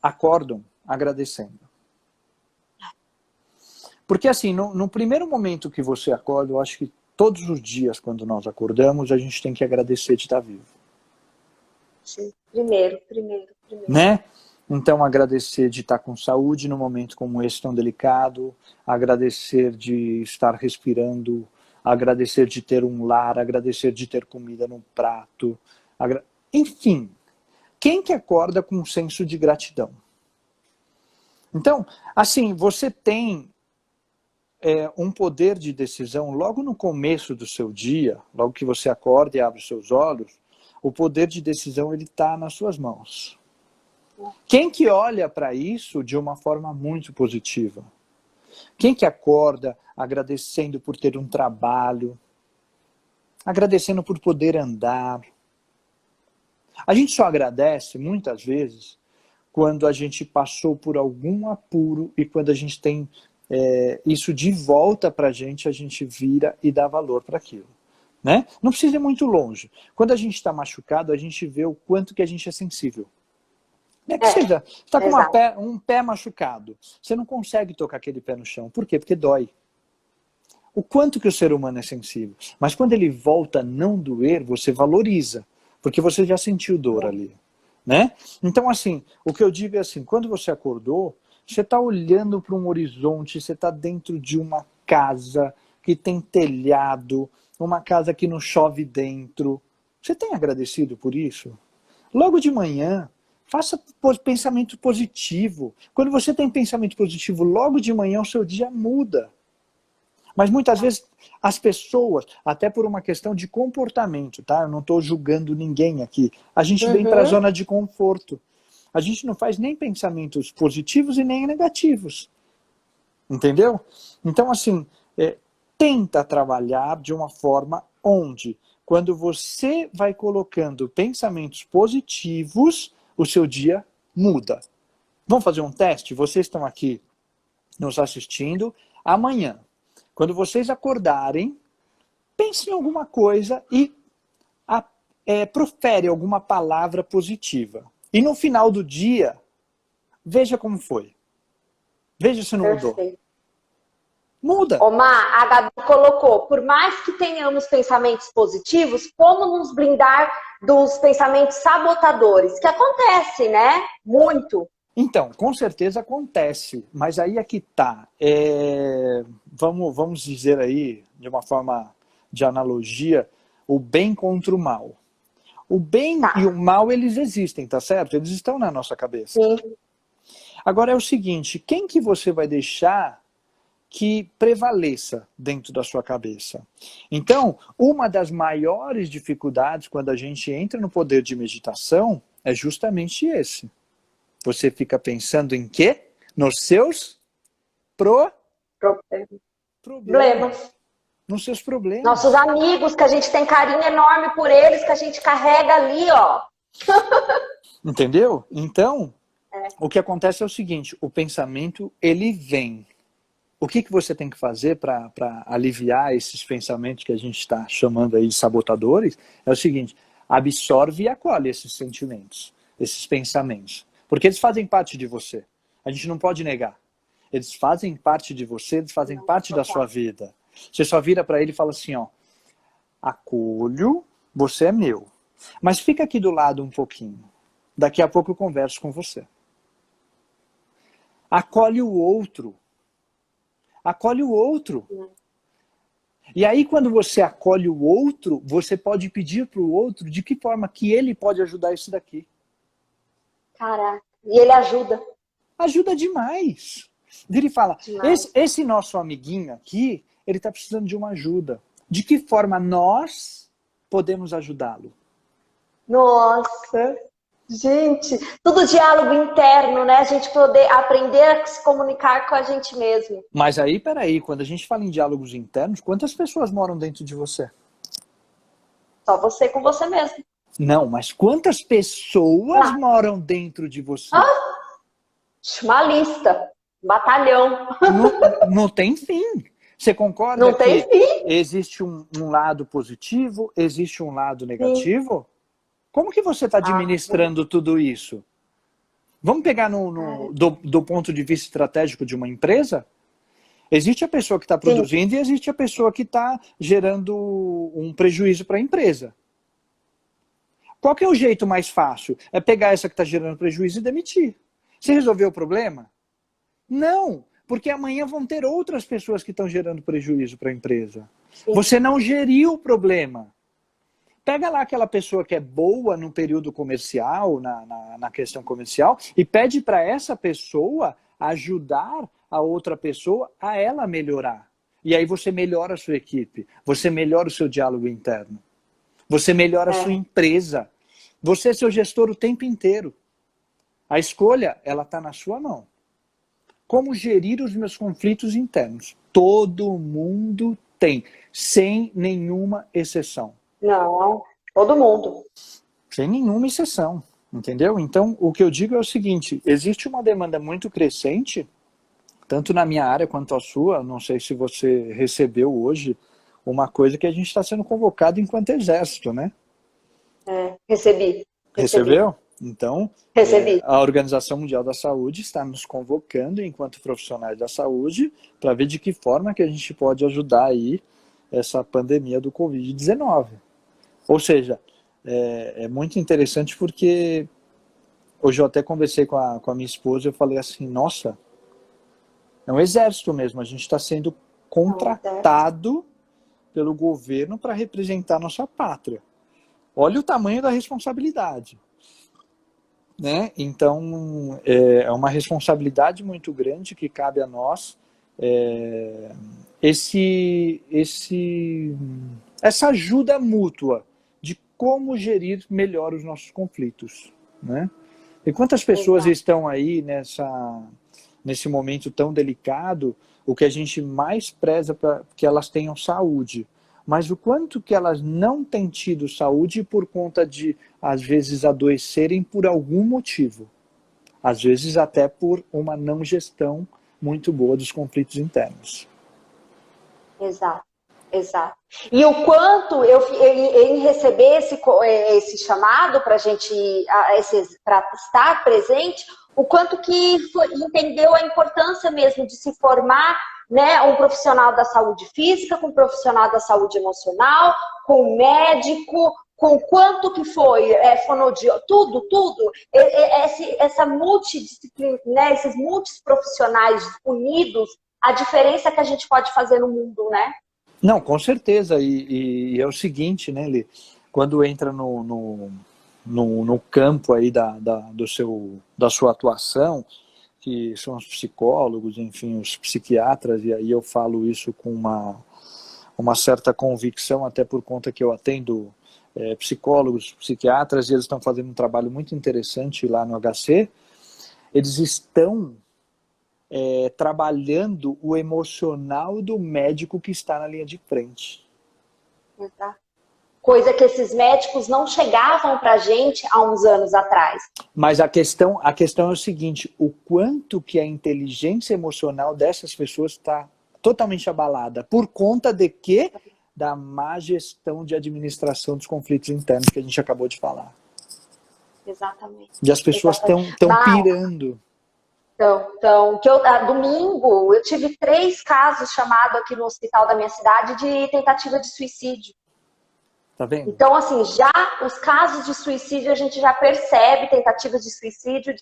acordam agradecendo? Porque assim, no primeiro momento que você acorda, eu acho que todos os dias quando nós acordamos, a gente tem que agradecer de estar vivo. Sim, primeiro. Né? Então agradecer de estar com saúde num momento como esse tão delicado, agradecer de estar respirando, agradecer de ter um lar, agradecer de ter comida no prato. Enfim, quem que acorda com um senso de gratidão? Então, assim, você tem um poder de decisão logo no começo do seu dia, logo que você acorda e abre os seus olhos, o poder de decisão ele está nas suas mãos. Quem que olha para isso de uma forma muito positiva? Quem que acorda agradecendo por ter um trabalho, agradecendo por poder andar? A gente só agradece, muitas vezes, quando a gente passou por algum apuro e quando a gente tem isso de volta para a gente vira e dá valor para aquilo. Né? Não precisa ir muito longe. Quando a gente está machucado, a gente vê o quanto que a gente é sensível. É que seja, você está com exato. um pé machucado. Você não consegue tocar aquele pé no chão. Por quê? Porque dói. O quanto que o ser humano é sensível. Mas quando ele volta a não doer, você valoriza. Porque você já sentiu dor ali. Né? Então, assim, o que eu digo é assim, quando você acordou, você está olhando para um horizonte, você está dentro de uma casa que tem telhado, uma casa que não chove dentro. Você tem agradecido por isso? Logo de manhã, faça pensamento positivo. Quando você tem pensamento positivo, logo de manhã o seu dia muda. Mas muitas vezes as pessoas, até por uma questão de comportamento, tá? Eu não estou julgando ninguém aqui. A gente vem para a zona de conforto. A gente não faz nem pensamentos positivos e nem negativos. Entendeu? Então, assim, tenta trabalhar de uma forma onde, quando você vai colocando pensamentos positivos, o seu dia muda. Vamos fazer um teste? Vocês estão aqui nos assistindo. Amanhã, quando vocês acordarem, pense em alguma coisa e profere alguma palavra positiva. E no final do dia, veja como foi. Veja se não mudou. Perfeito. Muda. Omar, a Gabi colocou, por mais que tenhamos pensamentos positivos, como nos blindar dos pensamentos sabotadores? Que acontece, né? Muito. Então, com certeza acontece, mas aí é que tá. Vamos dizer aí, de uma forma de analogia, o bem contra o mal. O bem e o mal, eles existem, tá certo? Eles estão na nossa cabeça. Sim. Agora é o seguinte, quem que você vai deixar que prevaleça dentro da sua cabeça? Então, uma das maiores dificuldades quando a gente entra no poder de meditação é justamente esse. Você fica pensando em quê? Nos seus problemas. Nos seus problemas. Nossos amigos, que a gente tem carinho enorme por eles, que a gente carrega ali, ó. Entendeu? Então, o que acontece é o seguinte, o pensamento, ele vem. O que você tem que fazer para aliviar esses pensamentos que a gente está chamando aí de sabotadores? É o seguinte, absorve e acolhe esses sentimentos, esses pensamentos. Porque eles fazem parte de você. A gente não pode negar. Eles fazem parte de você, eles fazem parte da sua vida. Você só vira para ele e fala assim, ó, acolho, você é meu. Mas fica aqui do lado um pouquinho. Daqui a pouco eu converso com você. Acolhe o outro. Acolhe o outro. E aí, quando você acolhe o outro, você pode pedir para o outro de que forma que ele pode ajudar isso daqui. Caraca, e ele ajuda. Ajuda demais. Vira e fala, esse nosso amiguinho aqui, ele está precisando de uma ajuda. De que forma nós podemos ajudá-lo? Nossa, gente, tudo diálogo interno, né? A gente poder aprender a se comunicar com a gente mesmo. Mas aí, peraí, quando a gente fala em diálogos internos, quantas pessoas moram dentro de você? Só você com você mesmo. Não, mas quantas pessoas moram dentro de você? Uma lista, um batalhão. Não tem fim. Você concorda não tem que fim. Existe um lado positivo, existe um lado negativo? Sim. Como que você está administrando tudo isso? Vamos pegar do ponto de vista estratégico de uma empresa? Existe a pessoa que está produzindo e existe a pessoa que está gerando um prejuízo para a empresa. Qual que é o jeito mais fácil? É pegar essa que está gerando prejuízo e demitir. Você resolveu o problema? Não, porque amanhã vão ter outras pessoas que estão gerando prejuízo para a empresa. Sim. Você não geriu o problema. Pega lá aquela pessoa que é boa no período comercial, na questão comercial, e pede para essa pessoa ajudar a outra pessoa a ela melhorar. E aí você melhora a sua equipe, você melhora o seu diálogo interno, você melhora a sua empresa. Você é seu gestor o tempo inteiro. A escolha, ela está na sua mão. Como gerir os meus conflitos internos? Todo mundo tem, sem nenhuma exceção. Não, todo mundo. Sem nenhuma exceção, entendeu? Então, o que eu digo é o seguinte, existe uma demanda muito crescente, tanto na minha área quanto a sua, não sei se você recebeu hoje, uma coisa que a gente está sendo convocado enquanto exército, né? Recebi. Recebeu? Então, Recebi. a Organização Mundial da Saúde está nos convocando, enquanto profissionais da saúde, para ver de que forma que a gente pode ajudar aí essa pandemia do Covid-19. Ou seja, é muito interessante porque hoje eu até conversei com a minha esposa e eu falei assim, nossa, é um exército mesmo, a gente está sendo contratado pelo governo para representar nossa pátria. Olha o tamanho da responsabilidade. Né? Então, é uma responsabilidade muito grande que cabe a nós essa ajuda mútua de como gerir melhor os nossos conflitos. Né? E quantas pessoas estão aí nesse momento tão delicado, o que a gente mais preza para que elas tenham saúde. Mas o quanto que elas não têm tido saúde por conta de, às vezes, adoecerem por algum motivo. Às vezes até por uma não gestão muito boa dos conflitos internos. Exato, exato. E o quanto em receber esse chamado para a gente, para estar presente, o quanto que entendeu a importância mesmo de se formar, né, um profissional da saúde física, com um profissional da saúde emocional, com um médico, com quanto que foi, tudo, essa multidisciplina, né, esses multiprofissionais unidos, a diferença que a gente pode fazer no mundo, né? Não, com certeza, e é o seguinte, né, Lê, quando entra no campo aí da sua atuação, que são os psicólogos, enfim, os psiquiatras, e aí eu falo isso com uma certa convicção, até por conta que eu atendo psicólogos, psiquiatras, e eles estão fazendo um trabalho muito interessante lá no HC. Eles estão trabalhando o emocional do médico que está na linha de frente. Exato. Coisa que esses médicos não chegavam para a gente há uns anos atrás. Mas a questão é o seguinte, o quanto que a inteligência emocional dessas pessoas está totalmente abalada. Por conta de quê? Da má gestão de administração dos conflitos internos que a gente acabou de falar. Exatamente. E as pessoas estão pirando. Então, domingo eu tive 3 casos chamados aqui no hospital da minha cidade de tentativa de suicídio. Tá vendo? Então, assim, já os casos de suicídio a gente já percebe, tentativas de suicídio, de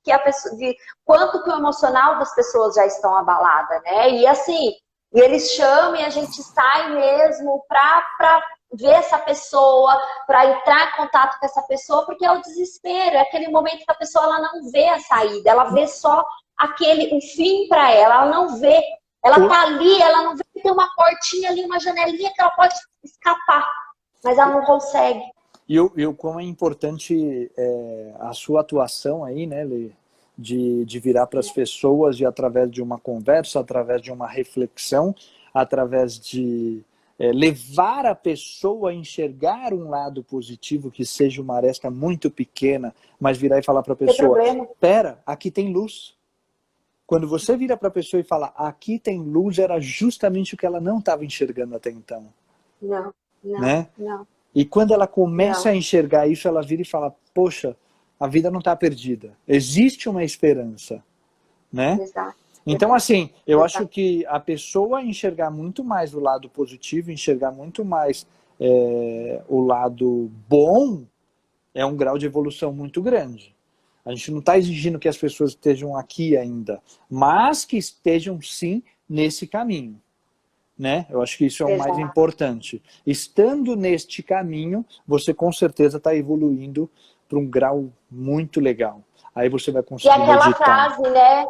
quanto que o emocional das pessoas já estão abalada, né? E assim, eles chamam e a gente sai mesmo para ver essa pessoa, para entrar em contato com essa pessoa, porque é o desespero, é aquele momento que a pessoa ela não vê a saída, ela vê só o fim para ela não vê, ela tá ali, ela não vê que tem uma portinha ali, uma janelinha que ela pode escapar, mas ela não consegue. E o como é importante a sua atuação aí, né, Lê? De virar para as pessoas e através de uma conversa, através de uma reflexão, através de levar a pessoa a enxergar um lado positivo, que seja uma aresta muito pequena, mas virar e falar para a pessoa, pera, aqui tem luz. Quando você vira para a pessoa e fala, aqui tem luz, era justamente o que ela não estava enxergando até então. Não, né? não. E quando ela começa a enxergar isso, ela vira e fala, poxa, a vida não está perdida. Existe uma esperança, né? Exato. Então, assim, eu acho que a pessoa enxergar muito mais o lado positivo, enxergar muito mais o lado bom, é um grau de evolução muito grande. A gente não está exigindo que as pessoas estejam aqui ainda, mas que estejam, sim, nesse caminho. Né? Eu acho que isso é o mais importante. Estando neste caminho, você com certeza está evoluindo para um grau muito legal. Aí você vai conseguir meditar. E aquela frase, né?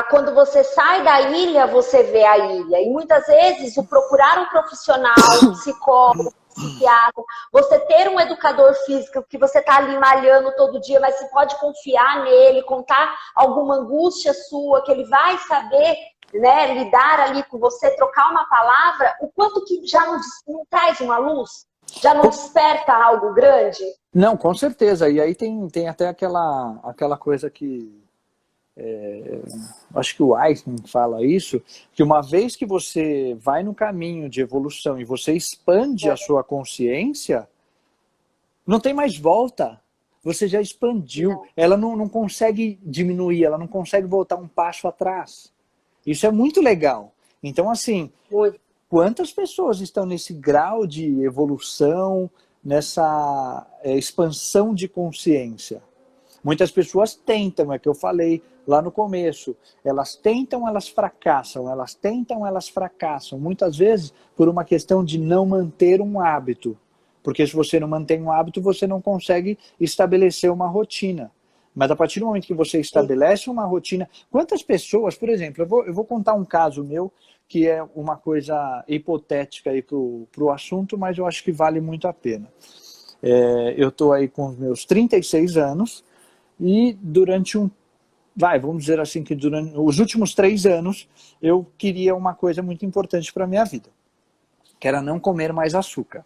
Quando você sai da ilha, você vê a ilha. E muitas vezes, o procurar um profissional, um psicólogo, psiquiatra, você ter um educador físico que você está ali malhando todo dia, mas você pode confiar nele, contar alguma angústia sua, que ele vai saber, né, lidar ali com você, trocar uma palavra, o quanto que já não traz uma luz? Já não desperta algo grande? Não, com certeza. E aí tem até aquela coisa que acho que o Einstein fala isso, que uma vez que você vai no caminho de evolução e você expande a sua consciência, não tem mais volta. você já expandiu. Ela não consegue diminuir, ela não consegue voltar um passo atrás. Isso é muito legal. Então, assim, quantas pessoas estão nesse grau de evolução, nessa expansão de consciência? Muitas pessoas tentam, é que eu falei lá no começo. Elas tentam, elas fracassam. Elas tentam, elas fracassam. Muitas vezes por uma questão de não manter um hábito. Porque se você não mantém um hábito, você não consegue estabelecer uma rotina. Mas a partir do momento que você estabelece uma rotina... Quantas pessoas, por exemplo, eu vou contar um caso meu, que é uma coisa hipotética aí para o assunto, mas eu acho que vale muito a pena. Eu estou aí com os meus 36 anos e durante vamos dizer assim, que durante os últimos 3 anos, eu queria uma coisa muito importante para a minha vida, que era não comer mais açúcar.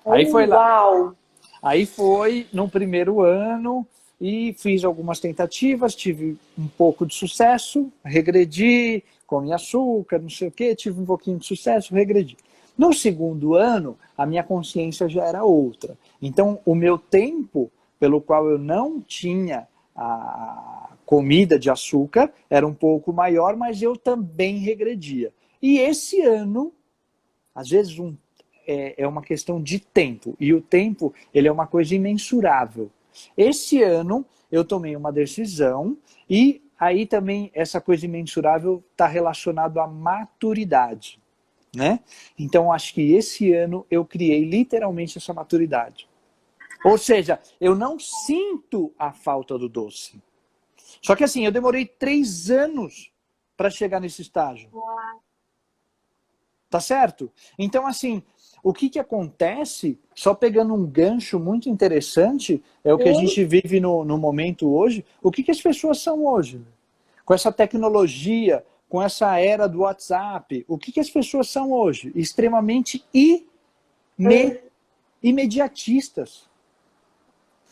Aí foi lá. Uau! Aí foi no primeiro ano e fiz algumas tentativas, tive um pouco de sucesso, regredi, comi açúcar, não sei o que, tive um pouquinho de sucesso, regredi. No segundo ano, a minha consciência já era outra. Então, o meu tempo pelo qual eu não tinha a comida de açúcar era um pouco maior, mas eu também regredia. E esse ano, às vezes é uma questão de tempo, e o tempo ele é uma coisa imensurável. Esse ano eu tomei uma decisão, e aí também essa coisa imensurável está relacionado à maturidade, né? Então acho que esse ano eu criei literalmente essa maturidade. Ou seja, eu não sinto a falta do doce. Só que assim, eu demorei 3 anos para chegar nesse estágio. Tá certo? Então assim, o que acontece, só pegando um gancho muito interessante, é o que a gente vive no momento hoje. O que as pessoas são hoje? Com essa tecnologia, com essa era do WhatsApp, o que as pessoas são hoje? Extremamente imediatistas.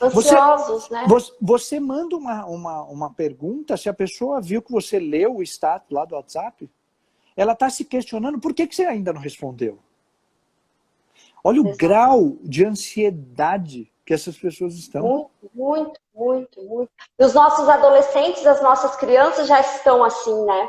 Ansiosos, né? Você manda uma pergunta, se a pessoa viu que você leu o status lá do WhatsApp, ela está se questionando por que você ainda não respondeu. Olha o grau de ansiedade que essas pessoas estão. Muito. E os nossos adolescentes, as nossas crianças já estão assim, né?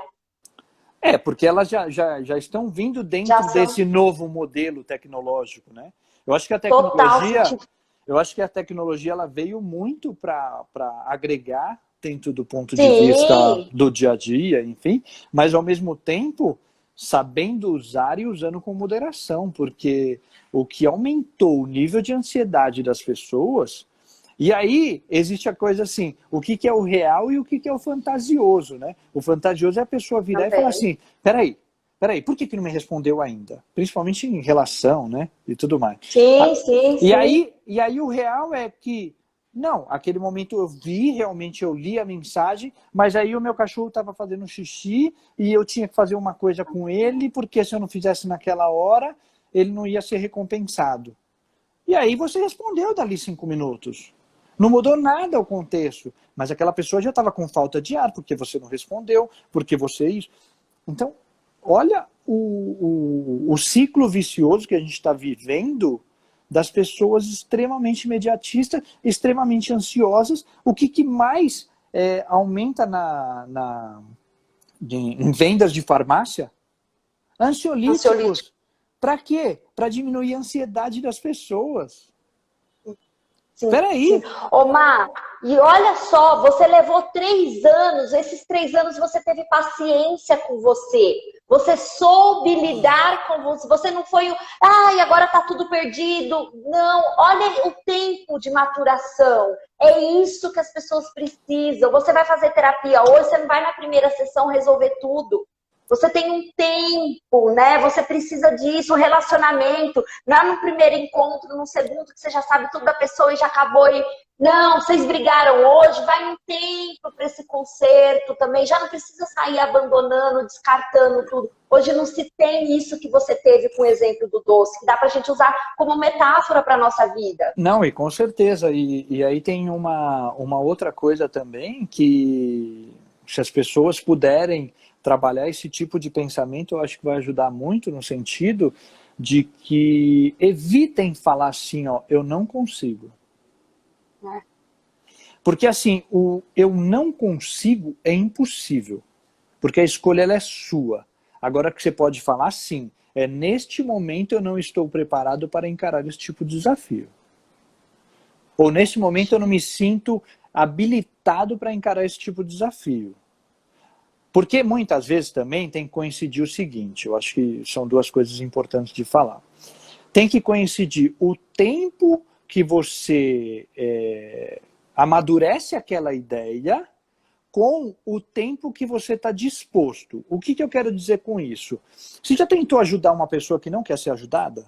Porque elas já estão vindo dentro desse novo modelo tecnológico, né? Eu acho que a tecnologia ela veio muito para agregar dentro do ponto de vista do dia a dia, enfim, mas ao mesmo tempo sabendo usar e usando com moderação, porque o que aumentou o nível de ansiedade das pessoas, e aí existe a coisa assim, o que é o real e o que é o fantasioso, né? O fantasioso é a pessoa virar e falar assim, peraí, por que não me respondeu ainda? Principalmente em relação, né? E tudo mais. Sim. E aí o real é que, não, aquele momento realmente eu li a mensagem, mas aí o meu cachorro estava fazendo xixi e eu tinha que fazer uma coisa com ele, porque se eu não fizesse naquela hora, ele não ia ser recompensado. E aí você respondeu dali 5 minutos. Não mudou nada o contexto, mas aquela pessoa já estava com falta de ar, porque você não respondeu, porque você isso. Então, olha o ciclo vicioso que a gente está vivendo das pessoas extremamente imediatistas, extremamente ansiosas. O que mais aumenta em vendas de farmácia? Ansiolíticos. Para quê? Para diminuir a ansiedade das pessoas. Peraí. Ô, Má, e olha só, você levou 3 anos, esses 3 anos você teve paciência com você. Você soube lidar com você. Você não foi agora tá tudo perdido. Não, olha o tempo de maturação. É isso que as pessoas precisam. Você vai fazer terapia hoje, você não vai na primeira sessão resolver tudo. Você tem um tempo, né? Você precisa disso, um relacionamento. Não é no primeiro encontro, no segundo, que você já sabe tudo da pessoa e já acabou. Não, vocês brigaram hoje, vai um tempo para esse conserto também. Já não precisa sair abandonando, descartando tudo. Hoje não se tem isso que você teve com o exemplo do doce, que dá pra gente usar como metáfora para nossa vida. Não, e com certeza. E aí tem uma outra coisa também, que se as pessoas puderem trabalhar esse tipo de pensamento, eu acho que vai ajudar muito no sentido de que evitem falar assim, ó, eu não consigo. É. Porque assim, o eu não consigo é impossível. Porque a escolha ela é sua. Agora que você pode falar sim, neste momento eu não estou preparado para encarar esse tipo de desafio. Ou neste momento eu não me sinto habilitado para encarar esse tipo de desafio. Porque muitas vezes também tem que coincidir o seguinte, eu acho que são duas coisas importantes de falar. Tem que coincidir o tempo que você amadurece aquela ideia com o tempo que você está disposto. O que eu quero dizer com isso? Você já tentou ajudar uma pessoa que não quer ser ajudada?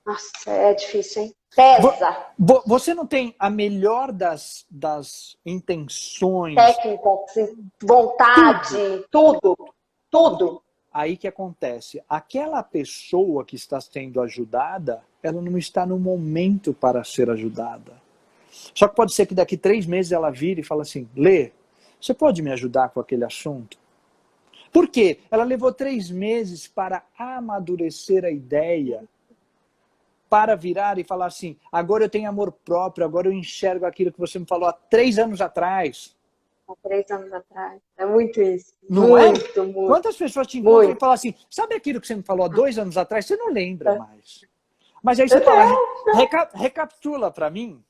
Nossa, é difícil, hein? Pesa. Você não tem a melhor das intenções? Técnica, assim, vontade, tudo. Aí que acontece? Aquela pessoa que está sendo ajudada, ela não está no momento para ser ajudada. Só que pode ser que daqui 3 meses ela vire e fale assim, Lê, você pode me ajudar com aquele assunto? Por quê? Ela levou 3 meses para amadurecer a ideia, para virar e falar assim, agora eu tenho amor próprio, agora eu enxergo aquilo que você me falou há 3 anos atrás. Há 3 anos atrás. É muito isso. Não é? Muito. Quantas pessoas te encontram e falam assim, sabe aquilo que você me falou há 2 anos atrás? Você não lembra mais. Mas aí você fala, recapitula para mim.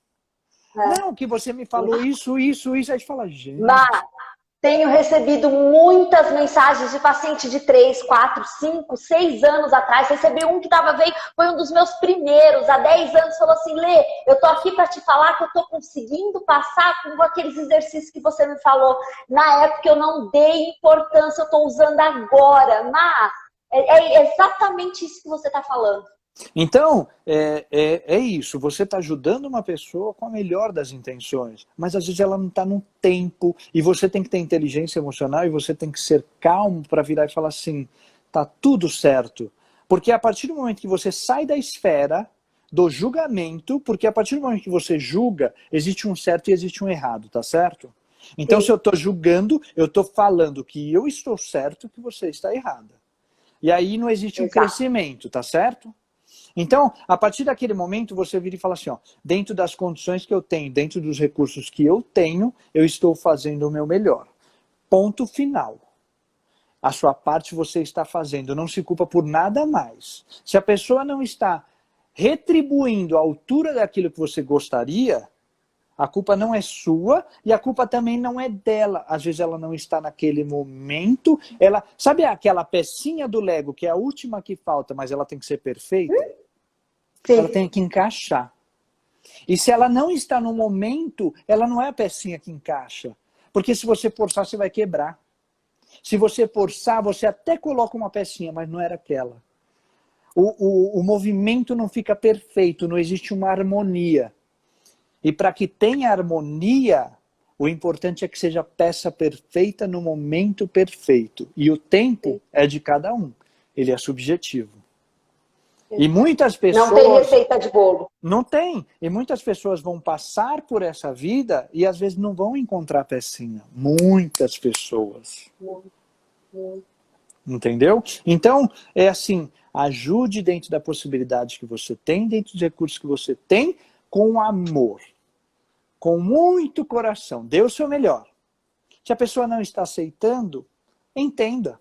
Não, que você me falou isso. Aí você fala, gente... Tenho recebido muitas mensagens de paciente de 3, 4, 5, 6 anos atrás. Recebi um que veio, foi um dos meus primeiros, há 10 anos, falou assim, Lê, eu tô aqui para te falar que eu tô conseguindo passar com aqueles exercícios que você me falou. Na época eu não dei importância, eu tô usando agora. É exatamente isso que você tá falando. Então, é isso. Você está ajudando uma pessoa com a melhor das intenções, mas às vezes ela não está no tempo, e você tem que ter inteligência emocional, e você tem que ser calmo para virar e falar assim, tá tudo certo. Porque a partir do momento que você sai da esfera do julgamento, porque a partir do momento que você julga, existe um certo e existe um errado, tá certo? Então, se eu estou julgando, eu estou falando que eu estou certo, que você está errada. E aí não existe um crescimento, tá certo? Então, a partir daquele momento, você vira e fala assim, ó, dentro das condições que eu tenho, dentro dos recursos que eu tenho, eu estou fazendo o meu melhor. Ponto final. A sua parte você está fazendo, não se culpa por nada mais. Se a pessoa não está retribuindo à altura daquilo que você gostaria, a culpa não é sua e a culpa também não é dela. Às vezes ela não está naquele momento. Sabe aquela pecinha do Lego que é a última que falta, mas ela tem que ser perfeita? Sim. Ela tem que encaixar. E se ela não está no momento, ela não é a pecinha que encaixa. Porque se você forçar, você vai quebrar. Se você forçar, você até coloca uma pecinha, mas não era aquela. O movimento não fica perfeito, não existe uma harmonia. E para que tenha harmonia, o importante é que seja peça perfeita no momento perfeito. E o tempo é de cada um. Ele é subjetivo. E muitas pessoas... Não tem receita de bolo. Não tem. E muitas pessoas vão passar por essa vida e às vezes não vão encontrar pecinha. Muitas pessoas. Entendeu? Então, é assim, ajude dentro da possibilidade que você tem, dentro dos recursos que você tem, com amor. Com muito coração. Dê o seu melhor. Se a pessoa não está aceitando, entenda.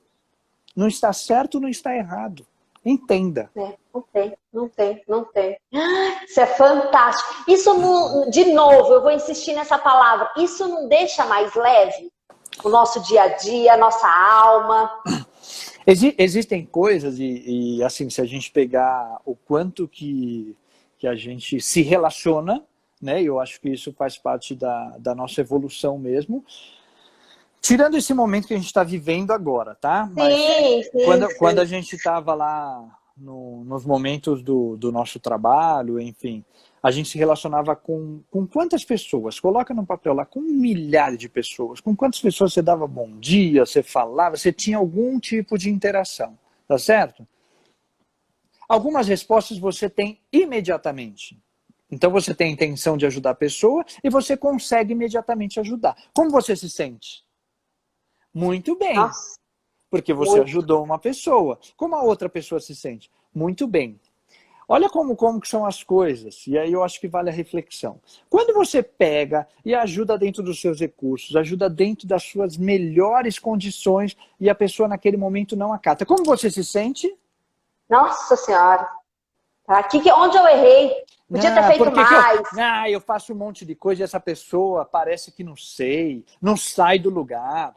Não está certo, não está errado. Entenda. Não tem. Isso é fantástico. Isso, não, de novo, eu vou insistir nessa palavra. Isso não deixa mais leve o nosso dia a dia, a nossa alma? Existem coisas, e assim, se a gente pegar o quanto que a gente se relaciona, né? Eu acho que isso faz parte da nossa evolução mesmo. Tirando esse momento que a gente está vivendo agora, tá? Mas quando a gente estava lá nos momentos do nosso trabalho, enfim, a gente se relacionava com quantas pessoas? Coloca no papel lá, com milhares de pessoas. Com quantas pessoas você dava bom dia, você falava, você tinha algum tipo de interação, tá certo? Algumas respostas você tem imediatamente. Então você tem a intenção de ajudar a pessoa e você consegue imediatamente ajudar. Como você se sente? Muito bem. Porque você ajudou uma pessoa. Como a outra pessoa se sente? Muito bem. Olha como que são as coisas, e aí eu acho que vale a reflexão. Quando você pega e ajuda dentro dos seus recursos, ajuda dentro das suas melhores condições, e a pessoa naquele momento não acata, como você se sente? Nossa Senhora. Tá? Onde eu errei? Podia ter feito mais. Eu faço um monte de coisa e essa pessoa parece que não sei, não sai do lugar.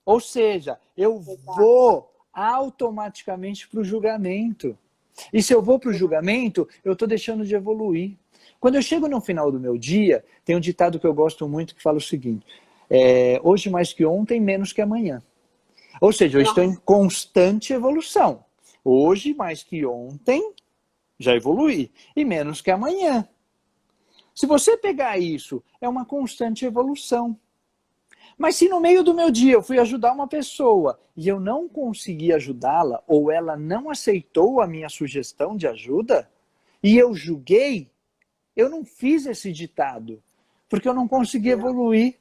Ou seja, eu vou automaticamente para o julgamento. E se eu vou para o julgamento, eu estou deixando de evoluir. Quando eu chego no final do meu dia, tem um ditado que eu gosto muito que fala o seguinte: hoje mais que ontem, menos que amanhã. Ou seja, eu estou em constante evolução. Hoje mais que ontem, já evoluí. E menos que amanhã. Se você pegar isso, é uma constante evolução. Mas se no meio do meu dia eu fui ajudar uma pessoa e eu não consegui ajudá-la, ou ela não aceitou a minha sugestão de ajuda, e eu julguei, eu não fiz esse ditado, porque eu não consegui evoluir.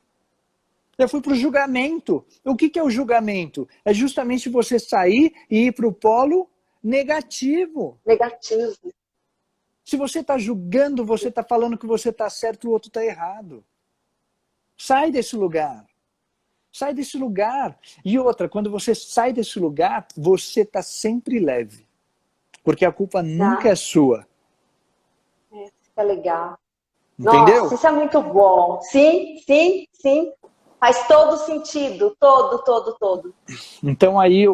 Eu fui para o julgamento. O que é o julgamento? É justamente você sair e ir para o polo negativo. Negativo. Se você está julgando, você está falando que você está certo e o outro está errado. Sai desse lugar. Sai desse lugar. E outra, quando você sai desse lugar, você está sempre leve. Porque a culpa nunca é sua. Fica legal. Entendeu? Nossa, isso é muito bom. Sim, sim, sim. Faz todo sentido. Todo. Então aí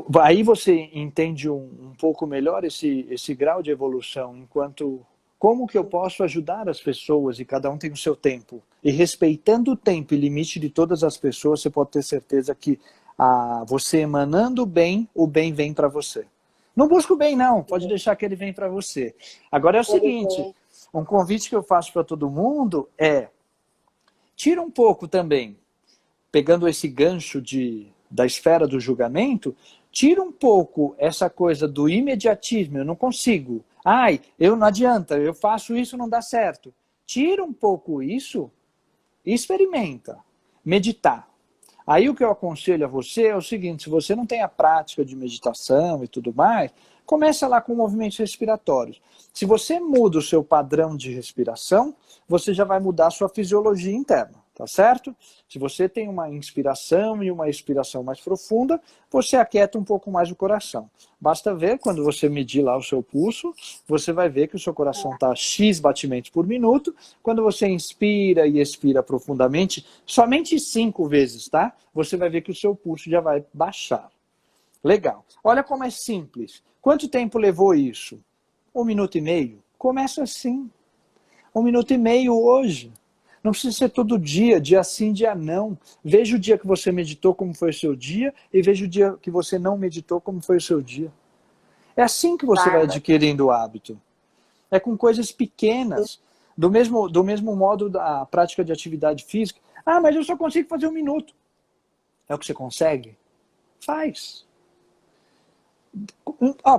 você entende um pouco melhor esse grau de evolução, enquanto como que eu posso ajudar as pessoas, e cada um tem o seu tempo. E respeitando o tempo e limite de todas as pessoas, você pode ter certeza que você emanando o bem vem para você. Não busca o bem, não. Pode deixar que ele vem para você. Agora é o seguinte, um convite que eu faço para todo mundo é, tira um pouco também, pegando esse gancho da esfera do julgamento, tira um pouco essa coisa do imediatismo, eu não consigo. Eu não adianta, eu faço isso, não dá certo. Tira um pouco isso e experimenta. Meditar. Aí o que eu aconselho a você é o seguinte: se você não tem a prática de meditação e tudo mais, começa lá com movimentos respiratórios. Se você muda o seu padrão de respiração, você já vai mudar a sua fisiologia interna, tá certo? Se você tem uma inspiração e uma expiração mais profunda, você aquieta um pouco mais o coração. Basta ver, quando você medir lá o seu pulso, você vai ver que o seu coração está X batimentos por minuto. Quando você inspira e expira profundamente, somente 5 vezes, tá? Você vai ver que o seu pulso já vai baixar. Legal. Olha como é simples. Quanto tempo levou isso? 1 minuto e meio? Começa assim. 1 minuto e meio hoje. Não precisa ser todo dia, dia sim, dia não. Veja o dia que você meditou, como foi o seu dia, e veja o dia que você não meditou, como foi o seu dia. É assim que você vai adquirindo o hábito. É com coisas pequenas. Do mesmo modo da prática de atividade física. Mas eu só consigo fazer 1 minuto. É o que você consegue? Faz.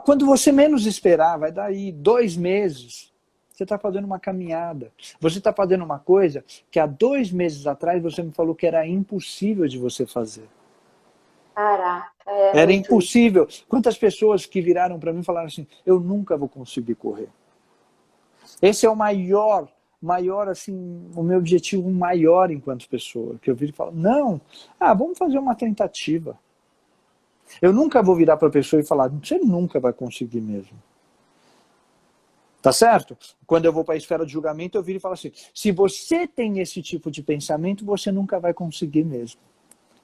Quando você menos esperar, vai dar aí 2 meses. Você está fazendo uma caminhada. Você está fazendo uma coisa que há 2 meses atrás você me falou que era impossível de você fazer. Caraca. Era impossível. Quantas pessoas que viraram para mim e falaram assim: eu nunca vou conseguir correr. Esse é o maior, assim, o meu objetivo maior enquanto pessoa. Que eu viro e falo: não, vamos fazer uma tentativa. Eu nunca vou virar para a pessoa e falar: você nunca vai conseguir mesmo. Tá certo? Quando eu vou para a esfera de julgamento, eu viro e falo assim: se você tem esse tipo de pensamento, você nunca vai conseguir mesmo.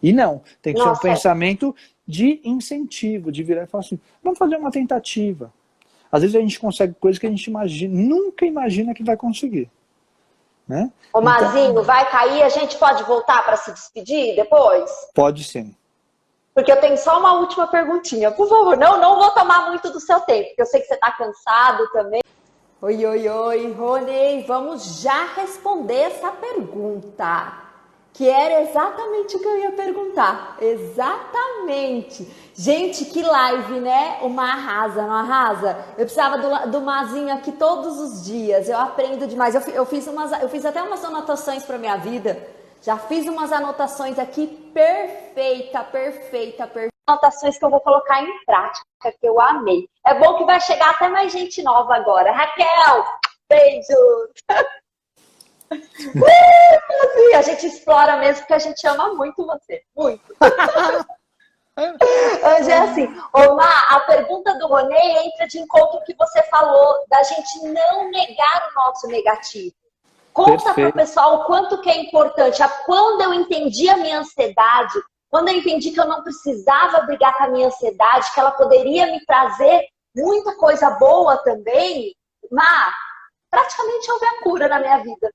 E não, tem que ser um pensamento de incentivo, de virar e falar assim: vamos fazer uma tentativa. Às vezes a gente consegue coisas que a gente nunca imagina que vai conseguir. Né? Ô Mazinho, vai cair, a gente pode voltar para se despedir depois? Pode sim. Porque eu tenho só uma última perguntinha. Por favor, não vou tomar muito do seu tempo, porque eu sei que você está cansado também. Oi, Rony, vamos já responder essa pergunta, que era exatamente o que eu ia perguntar. Exatamente. Gente, que live, né? Uma arrasa, não arrasa? Eu precisava do Mazinho aqui todos os dias, eu aprendo demais. Eu fiz até umas anotações para minha vida. Já fiz umas anotações aqui perfeita. anotações que eu vou colocar em prática, que eu amei. É bom que vai chegar até mais gente nova agora. Raquel, beijos! A gente explora mesmo porque a gente ama muito você. Muito. Hoje é assim. Omar, a pergunta do Ronei entra de encontro com o que você falou, da gente não negar o nosso negativo. Conta para o pessoal o quanto que é importante. Quando eu entendi a minha ansiedade, quando eu entendi que eu não precisava brigar com a minha ansiedade, que ela poderia me trazer muita coisa boa também, Mar, praticamente houve a cura na minha vida.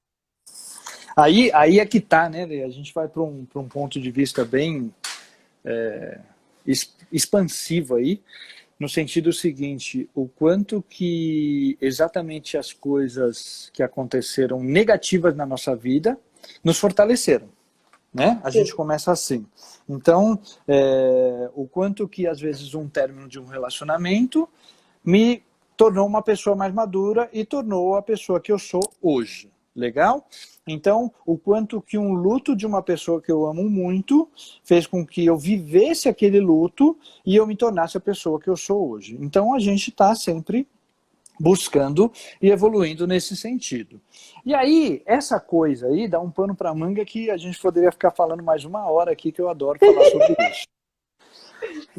Aí é que tá, né, Lê? A gente vai para um ponto de vista bem expansivo aí, no sentido seguinte, o quanto que exatamente as coisas que aconteceram negativas na nossa vida nos fortaleceram, né? A gente começa assim. Então, o quanto que às vezes um término de um relacionamento me tornou uma pessoa mais madura e tornou a pessoa que eu sou hoje. Legal? Então, o quanto que um luto de uma pessoa que eu amo muito fez com que eu vivesse aquele luto e eu me tornasse a pessoa que eu sou hoje. Então, a gente está sempre buscando e evoluindo nesse sentido. E aí, essa coisa aí dá um pano para manga que a gente poderia ficar falando mais uma hora aqui, que eu adoro falar sobre isso.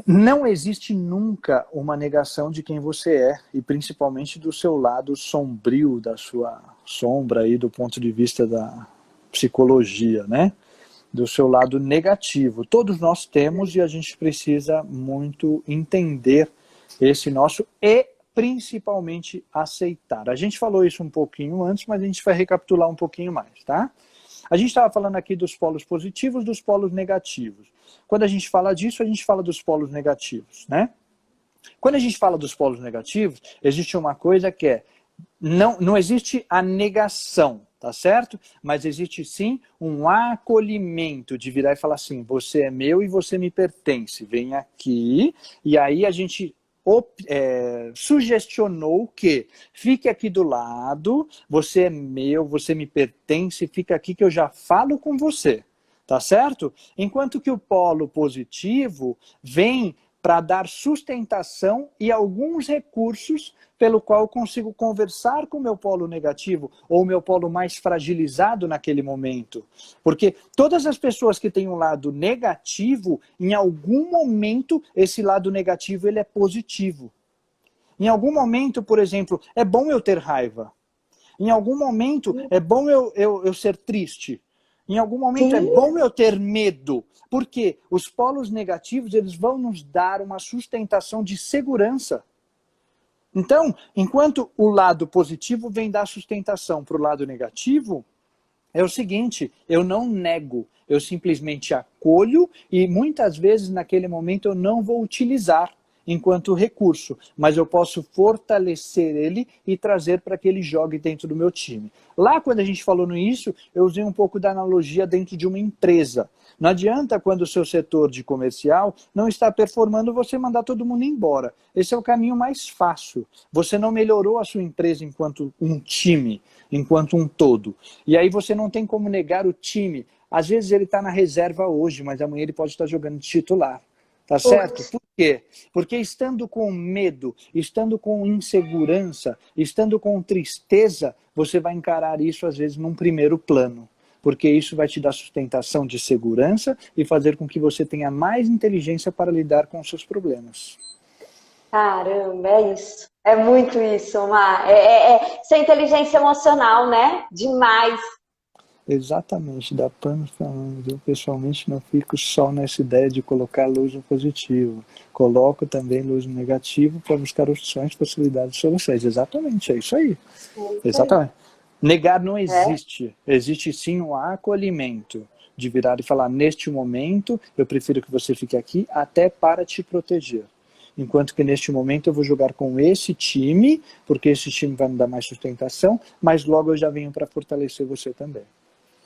Não existe nunca uma negação de quem você é, e principalmente do seu lado sombrio, da sua sombra aí do ponto de vista da psicologia, né? Do seu lado negativo. Todos nós temos e a gente precisa muito entender esse nosso e principalmente aceitar. A gente falou isso um pouquinho antes, mas a gente vai recapitular um pouquinho mais, tá? A gente estava falando aqui dos polos positivos, dos polos negativos. Quando a gente fala disso, a gente fala dos polos negativos, né? Quando a gente fala dos polos negativos, existe uma coisa que é, não existe a negação, tá certo? Mas existe sim um acolhimento de virar e falar assim, você é meu e você me pertence, vem aqui, e aí a gente sugestionou que fique aqui do lado, você é meu, você me pertence, fica aqui que eu já falo com você, tá certo? Enquanto que o polo positivo vem para dar sustentação e alguns recursos pelo qual eu consigo conversar com o meu polo negativo ou o meu polo mais fragilizado naquele momento. Porque todas as pessoas que têm um lado negativo, em algum momento esse lado negativo ele é positivo. Em algum momento, por exemplo, é bom eu ter raiva. Em algum momento é bom eu ser triste. Em algum momento é bom eu ter medo. Porque os polos negativos eles vão nos dar uma sustentação de segurança. Então, enquanto o lado positivo vem dar sustentação para o lado negativo, é o seguinte, eu não nego, eu simplesmente acolho e muitas vezes naquele momento eu não vou utilizar enquanto recurso, mas eu posso fortalecer ele e trazer para que ele jogue dentro do meu time. Lá, quando a gente falou no início, eu usei um pouco da analogia dentro de uma empresa. Não adianta quando o seu setor de comercial não está performando você mandar todo mundo embora. Esse é o caminho mais fácil. Você não melhorou a sua empresa enquanto um time, enquanto um todo. E aí você não tem como negar o time. Às vezes ele está na reserva hoje, mas amanhã ele pode estar jogando de titular. Tá certo? Por quê? Porque estando com medo, estando com insegurança, estando com tristeza, você vai encarar isso às vezes num primeiro plano. Porque isso vai te dar sustentação de segurança e fazer com que você tenha mais inteligência para lidar com os seus problemas. Caramba, é isso. É muito isso, Omar. Isso é inteligência emocional, né? Demais. Exatamente, da pano falando. Eu pessoalmente não fico só nessa ideia de colocar luz no positivo. Coloco também luz no negativo para buscar opções, possibilidades e soluções. Exatamente, é isso aí. Exatamente. Negar não existe. Existe sim um acolhimento de virar e falar, neste momento, eu prefiro que você fique aqui até para te proteger. Enquanto que neste momento eu vou jogar com esse time, porque esse time vai me dar mais sustentação, mas logo eu já venho para fortalecer você também.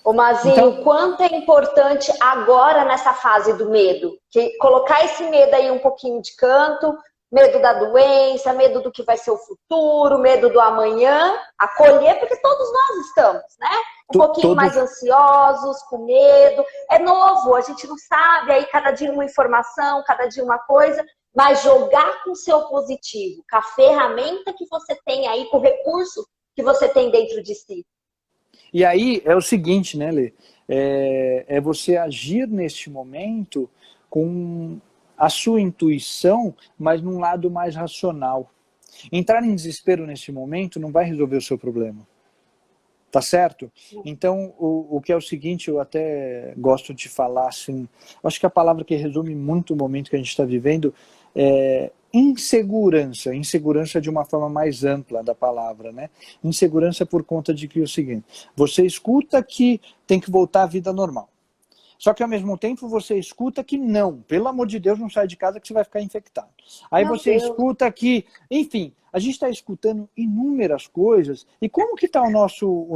Ô Mazinho, então, quanto é importante agora nessa fase do medo? Que colocar esse medo aí um pouquinho de canto Medo da doença, medo do que vai ser o futuro, medo do amanhã, acolher, porque todos nós estamos, né? Um pouquinho mais ansiosos, com medo. É novo, a gente não sabe, aí cada dia uma informação, cada dia uma coisa, mas jogar com o seu positivo, com a ferramenta que você tem aí, com o recurso que você tem dentro de si. E aí é o seguinte, né, Lê? É você agir neste momento com a sua intuição, mas num lado mais racional. Entrar em desespero neste momento não vai resolver o seu problema. Tá certo? Então, o que é o seguinte, eu até gosto de falar assim, acho que a palavra que resume muito o momento que a gente está vivendo é insegurança. Insegurança de uma forma mais ampla da palavra, né? Insegurança por conta de que é o seguinte, você escuta que tem que voltar à vida normal. Só que ao mesmo tempo você escuta que não, pelo amor de Deus, não sai de casa que você vai ficar infectado. Aí você escuta que, enfim, a gente está escutando inúmeras coisas. E como que está o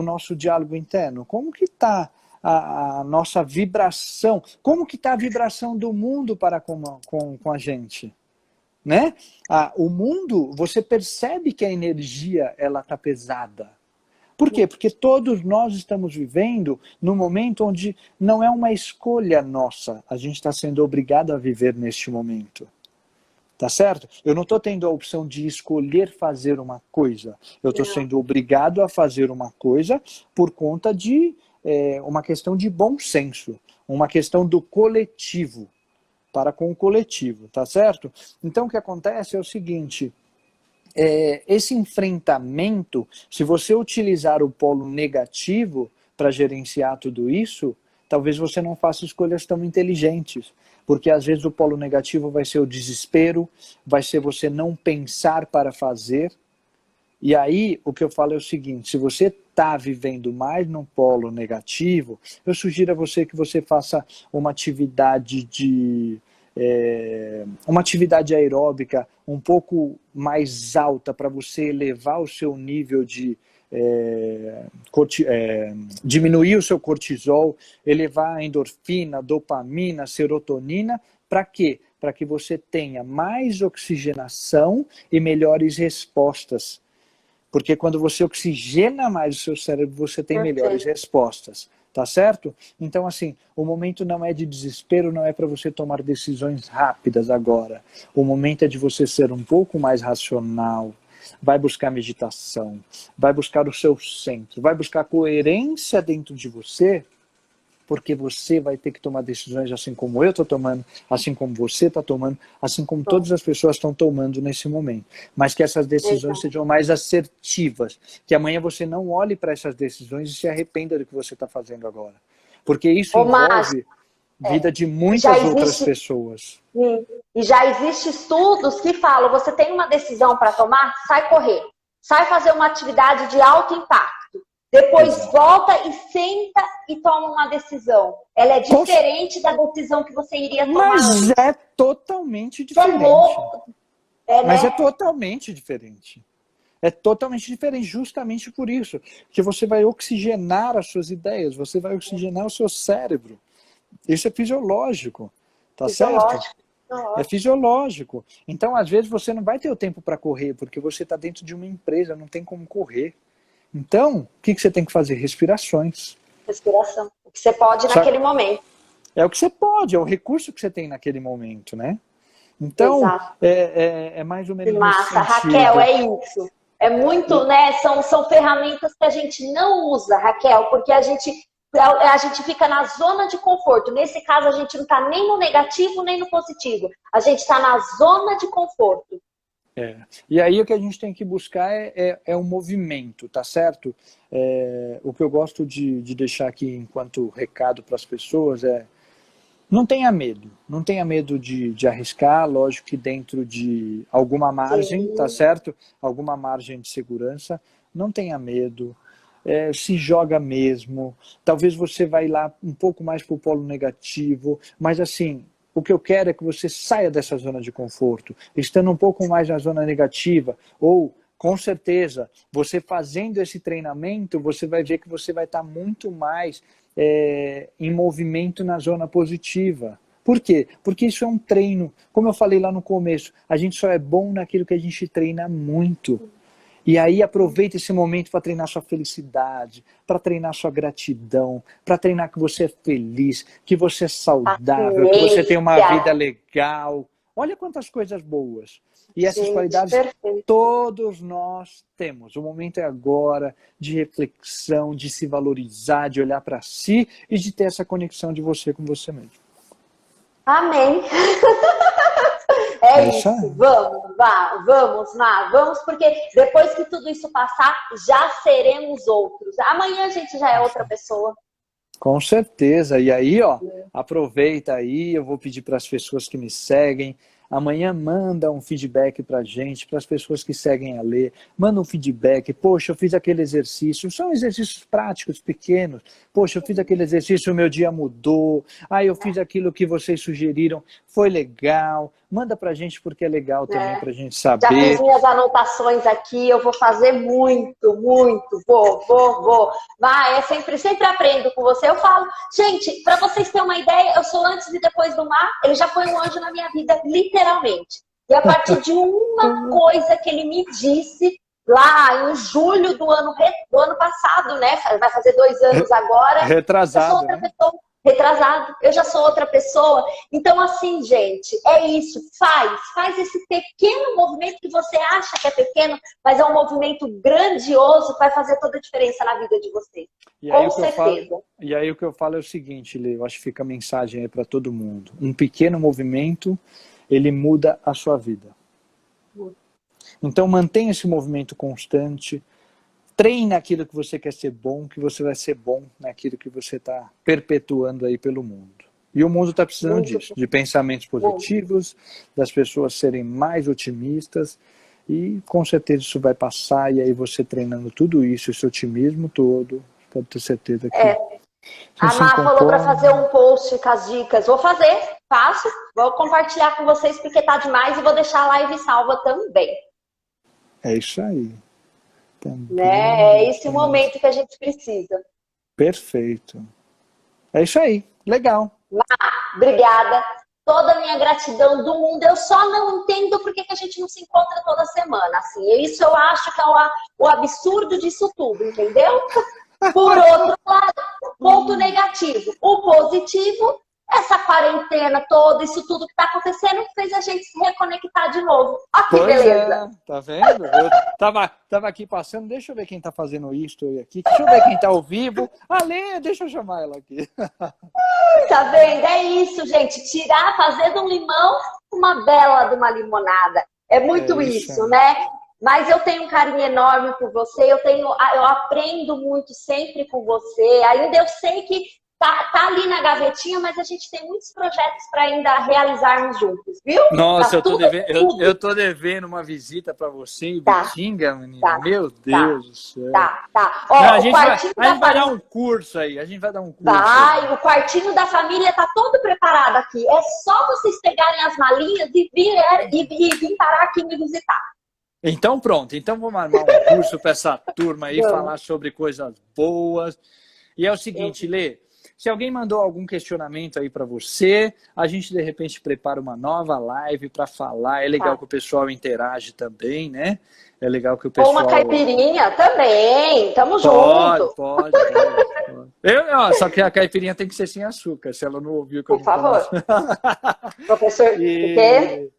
nosso diálogo interno? Como que está a nossa vibração? Como que está a vibração do mundo para com a gente? Né? O mundo, você percebe que a energia ela está pesada. Por quê? Porque todos nós estamos vivendo num momento onde não é uma escolha nossa. A gente está sendo obrigado a viver neste momento. Tá certo? Eu não estou tendo a opção de escolher fazer uma coisa. Eu estou sendo obrigado a fazer uma coisa por conta de uma questão de bom senso. Uma questão do coletivo. Para com o coletivo, tá certo? Então o que acontece é o seguinte... esse enfrentamento, se você utilizar o polo negativo para gerenciar tudo isso, talvez você não faça escolhas tão inteligentes. Porque às vezes o polo negativo vai ser o desespero, vai ser você não pensar para fazer. E aí o que eu falo é o seguinte, se você está vivendo mais num polo negativo, eu sugiro a você que você faça uma atividade uma atividade aeróbica um pouco mais alta para você elevar o seu nível de diminuir o seu cortisol, elevar a endorfina, dopamina, serotonina, para quê? Para que você tenha mais oxigenação e melhores respostas. Porque quando você oxigena mais o seu cérebro, você tem melhores respostas. Tá certo? Então, assim, o momento não é de desespero, não é para você tomar decisões rápidas agora. O momento é de você ser um pouco mais racional. Vai buscar meditação, vai buscar o seu centro, vai buscar coerência dentro de você, porque você vai ter que tomar decisões assim como eu estou tomando, assim como você está tomando, assim como todas as pessoas estão tomando nesse momento. Mas que essas decisões sejam mais assertivas, que amanhã você não olhe para essas decisões e se arrependa do que você está fazendo agora. Porque isso envolve vida de muitas outras pessoas. E já existem estudos que falam, você tem uma decisão para tomar, sai correr. Sai fazer uma atividade de alto impacto. Depois volta e senta e toma uma decisão. Ela é diferente da decisão que você iria tomar antes. É totalmente diferente. É louco. Mas é totalmente diferente. É totalmente diferente, justamente por isso. Que você vai oxigenar as suas ideias, você vai oxigenar o seu cérebro. Isso é fisiológico. Tá certo? É fisiológico. Então, às vezes, você não vai ter o tempo para correr, porque você está dentro de uma empresa, não tem como correr. Então, o que você tem que fazer? Respirações. Respiração. O que você pode naquele momento. É o que você pode, é o recurso que você tem naquele momento, né? Então, é mais ou menos massa, Raquel, é isso. É muito, né? São ferramentas que a gente não usa, Raquel, porque a gente fica na zona de conforto. Nesse caso, a gente não está nem no negativo, nem no positivo. A gente está na zona de conforto. E aí o que a gente tem que buscar é um movimento, tá certo? O que eu gosto de deixar aqui enquanto recado para as pessoas não tenha medo. Não tenha medo de arriscar, lógico que dentro de alguma margem, tá certo? Alguma margem de segurança. Não tenha medo. Se joga mesmo. Talvez você vai lá um pouco mais para o polo negativo, mas assim... O que eu quero é que você saia dessa zona de conforto, estando um pouco mais na zona negativa, ou, com certeza, você fazendo esse treinamento, você vai ver que você vai estar muito mais em movimento na zona positiva, Por quê? Porque isso é um treino. Como eu falei lá no começo, a gente só é bom naquilo que a gente treina muito. E aí aproveita esse momento para treinar sua felicidade, para treinar sua gratidão, para treinar que você é feliz, que você é saudável, que você tem uma vida legal. Olha quantas coisas boas. E essas qualidades todos nós temos. O momento é agora de reflexão, de se valorizar, de olhar para si e de ter essa conexão de você com você mesmo. Amém. É isso. Vamos, vamos, porque depois que tudo isso passar, já seremos outros. Amanhã a gente já é outra pessoa. Com certeza. E aí, ó, aproveita aí, eu vou pedir para as pessoas que me seguem. Amanhã manda um feedback pra gente, para as pessoas que seguem a Lê. Manda um feedback. Poxa, eu fiz aquele exercício. São exercícios práticos, pequenos. Poxa, eu fiz aquele exercício, o meu dia mudou. Ah, eu fiz aquilo que vocês sugeriram. Foi legal. Manda pra gente porque é legal também pra gente saber. Já fiz minhas anotações aqui. Eu vou fazer muito. Vou. Vai, sempre aprendo com você. Eu falo, gente, pra vocês terem uma ideia, eu sou antes e depois do mar. Ele já foi um anjo na minha vida, literalmente. E a partir de uma coisa que ele me disse lá em julho do ano passado, né? Vai fazer 2 anos agora. Retrasado, eu sou outra pessoa. Retrasado, eu já sou outra pessoa. Então, assim, gente, é isso. Faz esse pequeno movimento que você acha que é pequeno, mas é um movimento grandioso que vai fazer toda a diferença na vida de vocês. Com certeza. E aí o que eu falo é o seguinte, Lê, eu acho que fica a mensagem aí para todo mundo. Um pequeno movimento, ele muda a sua vida. Então, mantenha esse movimento constante. Treina aquilo que você quer ser bom, que você vai ser bom naquilo que você está perpetuando aí pelo mundo. E o mundo está precisando disso, de pensamentos positivos, das pessoas serem mais otimistas, e com certeza isso vai passar, e aí você treinando tudo isso, esse otimismo todo, pode ter certeza que... A Má falou para fazer um post com as dicas. Vou faço, vou compartilhar com vocês porque tá demais e vou deixar a live salva também. É isso aí. É esse o momento que a gente precisa. Perfeito. É isso aí. Legal. Obrigada. Toda a minha gratidão do mundo. Eu só não entendo por que a gente não se encontra toda semana. Assim, isso eu acho que é o absurdo disso tudo, entendeu? Por outro lado, ponto negativo. O positivo, essa quarentena toda, isso tudo que está acontecendo, fez a gente se reconectar de novo. Olha que beleza. Tá vendo? Eu tava aqui passando, deixa eu ver quem tá fazendo isso aqui, deixa eu ver quem tá ao vivo. Lê, deixa eu chamar ela aqui. Tá vendo? É isso, gente. Fazer de um limão uma bela de uma limonada. É muito isso, né? Mas eu tenho um carinho enorme por você, eu aprendo muito sempre com você. Ainda eu sei que tá ali na gavetinha, mas a gente tem muitos projetos para ainda realizarmos juntos, viu? Nossa, eu tô devendo uma visita para você em Bitinga, menina. Meu Deus do céu. Ó, não, a gente vai dar um curso aí, o quartinho da família tá todo preparado aqui. É só vocês pegarem as malinhas e vir parar aqui me visitar. Então pronto, então vamos armar um curso para essa turma aí, falar sobre coisas boas. E é o seguinte, Lê, se alguém mandou algum questionamento aí para você, a gente de repente prepara uma nova live para falar. É legal que o pessoal interage também, né? É legal que o pessoal... Ou uma caipirinha também, tamo junto. Pode. Só que a caipirinha tem que ser sem açúcar, se ela não ouviu que eu não faço. Professor, o quê?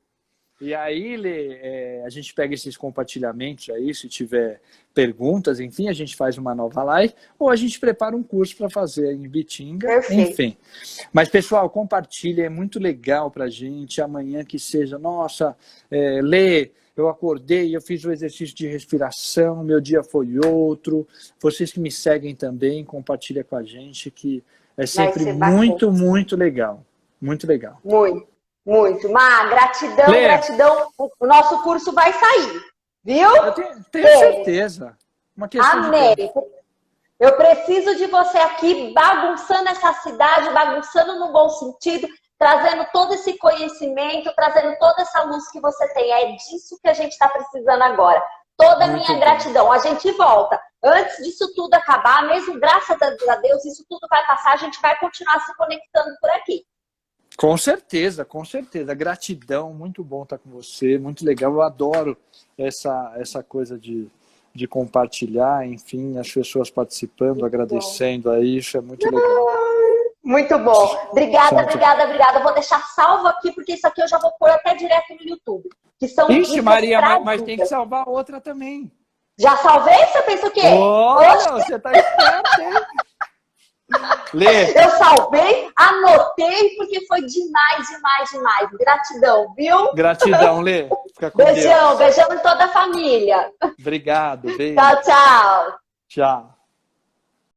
E aí, Lê, a gente pega esses compartilhamentos aí, se tiver perguntas, enfim, a gente faz uma nova live, ou a gente prepara um curso para fazer em Bitinga, enfim. Mas, pessoal, compartilha, é muito legal pra gente, amanhã que seja, nossa, Lê, eu acordei, eu fiz o exercício de respiração, meu dia foi outro, vocês que me seguem também, compartilha com a gente, que é sempre muito, muito legal. Muito legal. Muito. Má, gratidão. O nosso curso vai sair, viu? Eu tenho certeza. Amém. Eu preciso de você aqui bagunçando essa cidade, bagunçando no bom sentido, trazendo todo esse conhecimento, trazendo toda essa luz que você tem. É disso que a gente está precisando agora. Toda a minha gratidão. A gente volta. Antes disso tudo acabar, mesmo graças a Deus, isso tudo vai passar, a gente vai continuar se conectando por aqui. Com certeza, com certeza. Gratidão, muito bom estar com você, muito legal. Eu adoro essa coisa de compartilhar, enfim, as pessoas participando, agradecendo aí, isso é muito legal. Muito bom. Obrigada, obrigada, obrigada. Eu vou deixar salvo aqui, porque isso aqui eu já vou pôr até direto no YouTube. Que são Ixi, Maria, mas tem que salvar outra também. Já salvei? Você pensa o quê? Olha, você tá esperto, hein? Lê. Eu salvei, anotei, porque foi demais, demais, demais. Gratidão, viu? Gratidão, Lê. Fica com Beijão, Deus. beijão em toda a família. Obrigado, beijo. Tchau, tchau. Tchau.